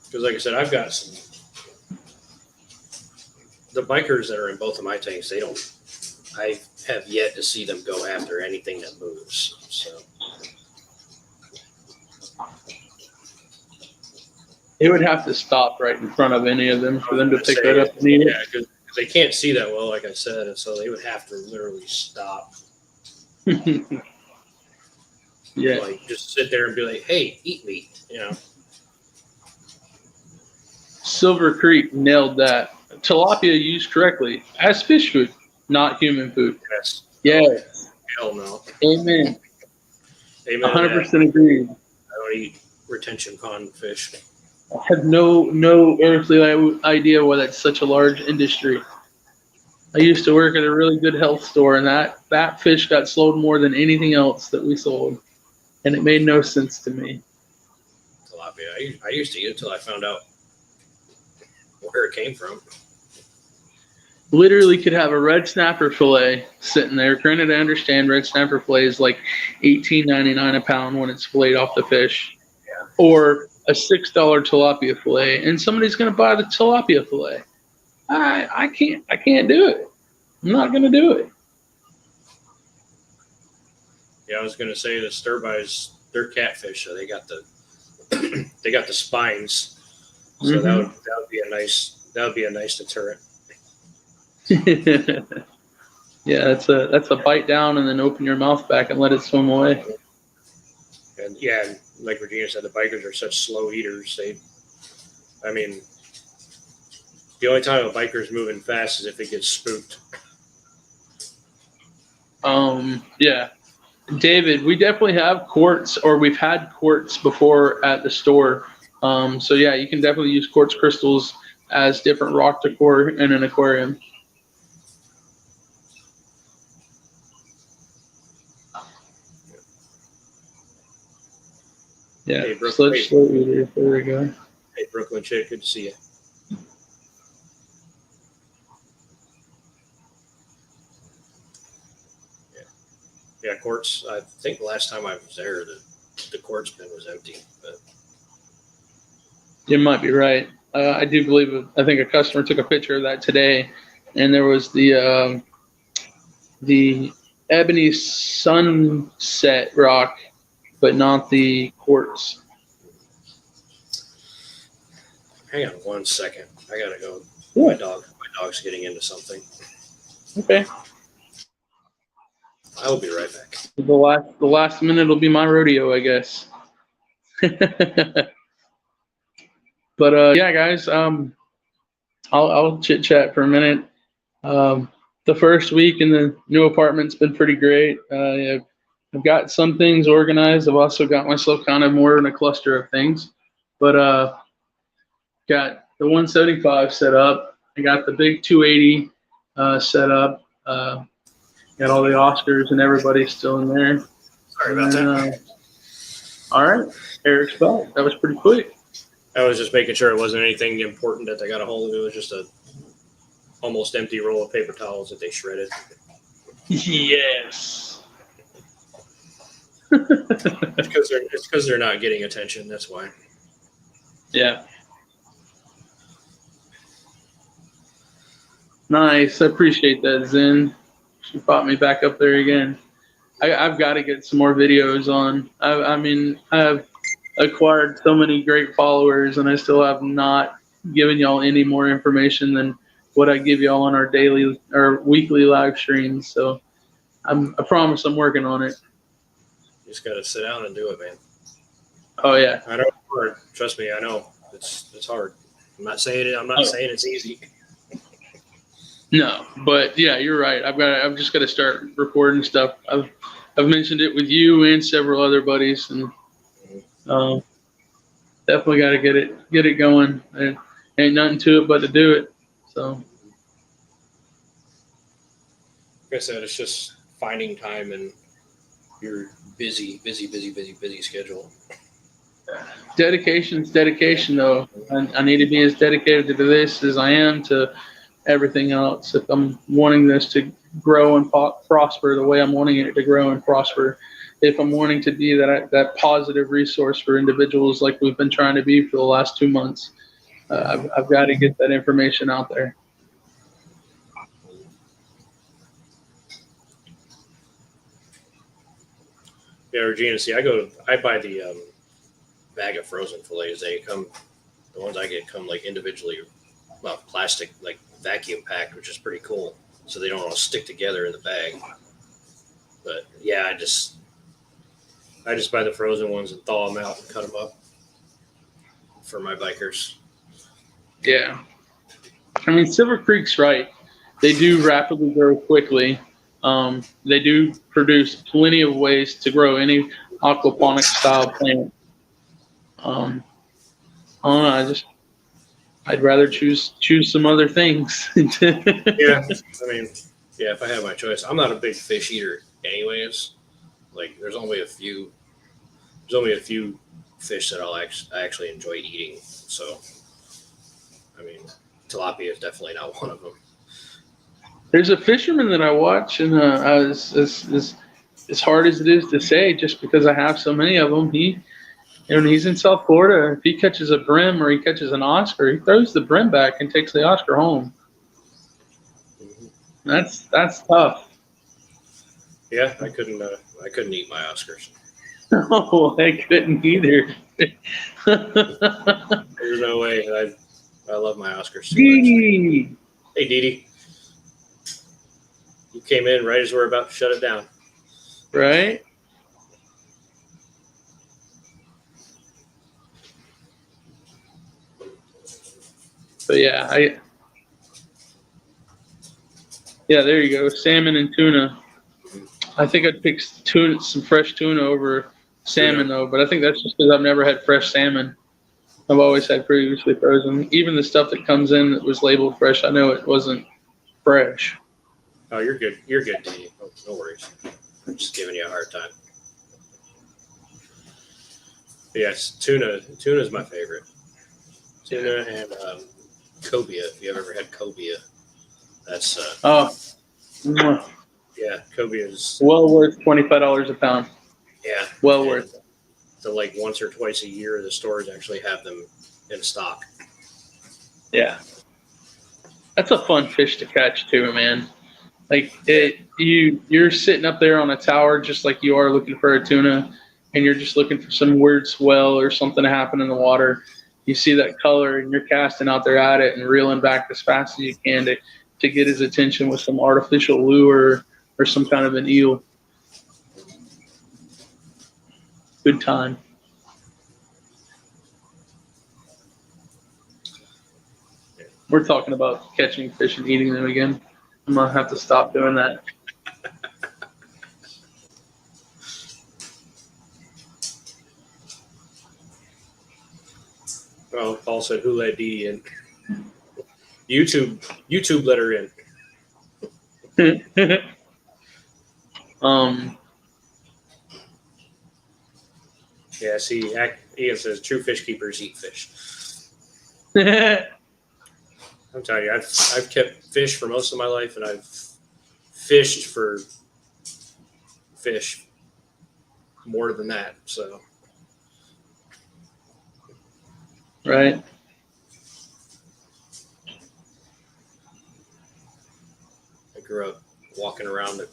Because like I said, I've got the bikers that are in both of my tanks, I have yet to see them go after anything that moves. So It would have to stop right in front of any of them for them to pick that up and eat it. Yeah, because they can't see that well, like I said, and so they would have to literally stop. Yeah. Like just sit there and be like, "Hey, eat me," you know. Silver Creek nailed that. Tilapia used correctly as fish food, not human food. Yes. Yes. Hell no. Amen. Amen. 100% agreed. I don't eat retention pond fish. I have no earthly idea why that's such a large industry. I used to work at a really good health store, and that fish got sold more than anything else that we sold, and it made no sense to me. Tilapia. I used to eat it until I found out where it came from. Literally could have a red snapper fillet sitting there. Granted, I understand red snapper fillet is like $18.99 a pound when it's filleted off the fish, Yeah. or a $6 tilapia fillet, and somebody's going to buy the tilapia fillet. I can't do it. I'm not going to do it. Yeah, I was going to say the sturbis, they're catfish, so they got the spines. So that would be a nice deterrent. Yeah, that's a bite down and then open your mouth back and let it swim away. And yeah, like Regina said, the bikers are such slow eaters. The only time a biker's moving fast is if it gets spooked. Yeah. David, we definitely have quartz, or we've had quartz before at the store. So yeah, you can definitely use quartz crystals as different rock decor in an aquarium. Yeah, Hey, slow eater. There we go. Hey, Brooklyn chick, good to see you. Yeah, quartz. I think the last time I was there, the quartz bin was empty. But You might be right. I do believe. I think a customer took a picture of that today, and there was the ebony sunset rock, but not the quartz. hang on one second. I gotta go. Yeah. My dog's getting into something. Okay. I will be right back. The last minute will be my rodeo, I guess. But yeah, guys, I'll chit chat for a minute. The first week in the new apartment's been pretty great. I've got some things organized. I've also got myself kind of more in a cluster of things, but got the 175 set up. I got the big 280 set up. Got all the Oscars and everybody still in there. Sorry And about then, that. all right, Eric's back. That was pretty quick. I was just making sure it wasn't anything important that they got a hold of. It was just a almost empty roll of paper towels that they shredded. Yes. It's because they're not getting attention. That's why. Yeah. Nice. I appreciate that, Zen. She brought me back up there again. I've got to get some more videos on. I mean, I've acquired so many great followers, and I still have not given y'all any more information than what I give y'all on our daily or weekly live streams. So I promise I'm working on it. You just got to sit down and do it, man. Oh yeah. I know it's hard. Trust me, I know it's hard. I'm not saying it. I'm not saying it's easy. No, but yeah, you're right. I've just got to start recording stuff. I've mentioned it with you and several other buddies, and definitely got to get it going. And ain't nothing to it but to do it. So, Like I said, it's just finding time in your busy schedule. dedication's dedication, though. I need to be as dedicated to this as I am to everything else. If I'm wanting this to grow and prosper the way I'm wanting it to grow and prosper, if I'm wanting to be that positive resource for individuals like we've been trying to be for the last 2 months, I've got to get that information out there. Yeah, Regina. See, I buy the bag of frozen fillets. They come, the ones I get come like individually, well, plastic, like vacuum packed, which is pretty cool. So they don't all stick together in the bag. But yeah, I just buy the frozen ones and thaw them out and cut them up for my bikers. Yeah. I mean, Silver Creek's right. They do rapidly grow quickly. They do produce plenty of ways to grow any aquaponic style plant. I don't know. I'd rather choose some other things. Yeah, I mean, yeah, if I had my choice, I'm not a big fish eater, anyways. Like, there's only a few fish that I actually enjoy eating. So, I mean, tilapia is definitely not one of them. There's a fisherman that I watch, and as hard as it is to say, just because I have so many of them, when he's in South Florida, if he catches a brim or he catches an Oscar, he throws the brim back and takes the Oscar home. That's tough. Yeah, I couldn't eat my Oscars. No, I couldn't either. There's no way. I love my Oscars too much. Dee. Hey, Dee Dee. You came in right as we're about to shut it down. Right? But yeah, there you go. Salmon and tuna. I think I'd pick some fresh tuna over salmon though, but I think that's just because I've never had fresh salmon. I've always had previously frozen. Even the stuff that comes in that was labeled fresh, I know it wasn't fresh. Oh, you're good. You're good, Dee Dee. No worries. I'm just giving you a hard time. But yes, tuna. Tuna is my favorite. Tuna and cobia. If you've ever had cobia, that's yeah, cobia is well worth $25 a pound. Yeah, well worth it. So like once or twice a year, the stores actually have them in stock. Yeah, that's a fun fish to catch too, man. Like you're sitting up there on a tower just like you are looking for a tuna, and you're just looking for some weird swell or something to happen in the water. You see that color, and you're casting out there at it and reeling back as fast as you can to get his attention with some artificial lure or some kind of an eel. Good time. We're talking about catching fish and eating them again. I'm gonna have to stop doing that. Well, Paul said, "Who let Dee in?" YouTube let her in. Yeah, see, Ian says true fish keepers eat fish. I'm telling you, I've kept fish for most of my life, and I've fished for fish more than that. So, right. I grew up walking around the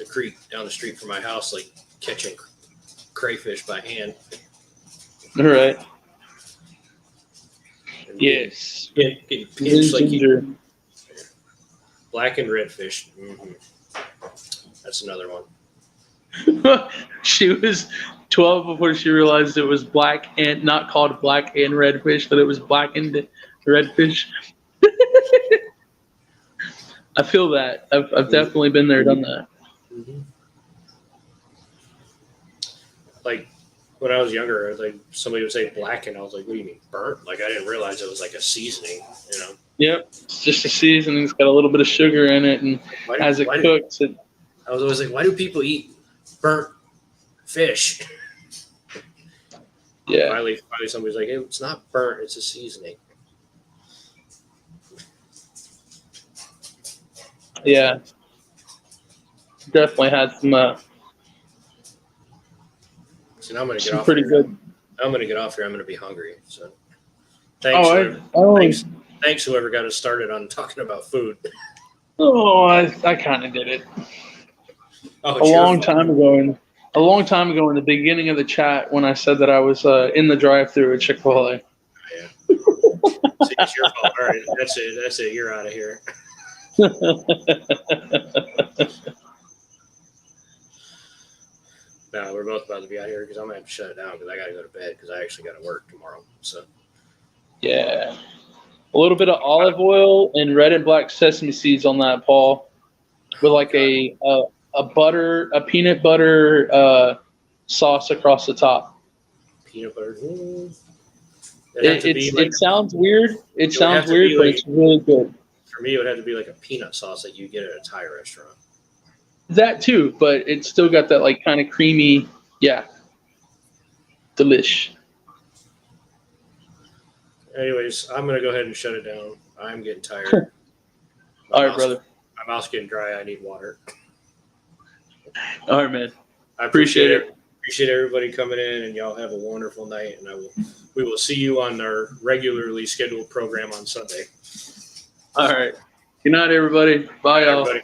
creek down the street from my house, like catching crayfish by hand. All right. And Yes. getting pinched like Ginger. black and red fish. Mm-hmm. That's another one. She was 12 before she realized it was black and not called black and red fish, that it was black and red fish. I feel that. I've definitely been there, done that. Mm-hmm. Like when I was younger, like somebody would say black, and I was like, "What do you mean burnt?" Like I didn't realize it was like a seasoning, you know. Yep, it's just a seasoning. It's got a little bit of sugar in it, and as it cooks, I was always like, "Why do people eat burnt fish?" Yeah. Finally, somebody's like, "Hey, it's not burnt; it's a seasoning." Yeah, definitely had some. So now I'm gonna get some off. Pretty here. good. I'm gonna get off here. I'm gonna be hungry. So, thanks. Thanks, whoever got us started on talking about food. Oh, I kind of did it Oh, a long time ago. A long time ago in the beginning of the chat when I said that I was in the drive-thru at Chick-fil-A. Yeah. See, it's your fault. All right, that's it. That's it. You're out of here. No, we're both about to be out here because I'm gonna have to shut it down because I gotta go to bed because I actually gotta work tomorrow. So Yeah, a little bit of olive oil and red and black sesame seeds on that, Paul, with like a peanut butter sauce across the top. Peanut butter. It sounds weird. It sounds weird, but it's really good. For me, it would have to be like a peanut sauce that you get at a Thai restaurant. That too, but it's still got that like kind of creamy, yeah, delish. Anyways, I'm gonna go ahead and shut it down. I'm getting tired. All right, brother. My mouth's getting dry. I need water. All right, man. I appreciate it. Appreciate everybody coming in, and y'all have a wonderful night. And we will see you on our regularly scheduled program on Sunday. All right. Good night, everybody. Bye, y'all. Everybody.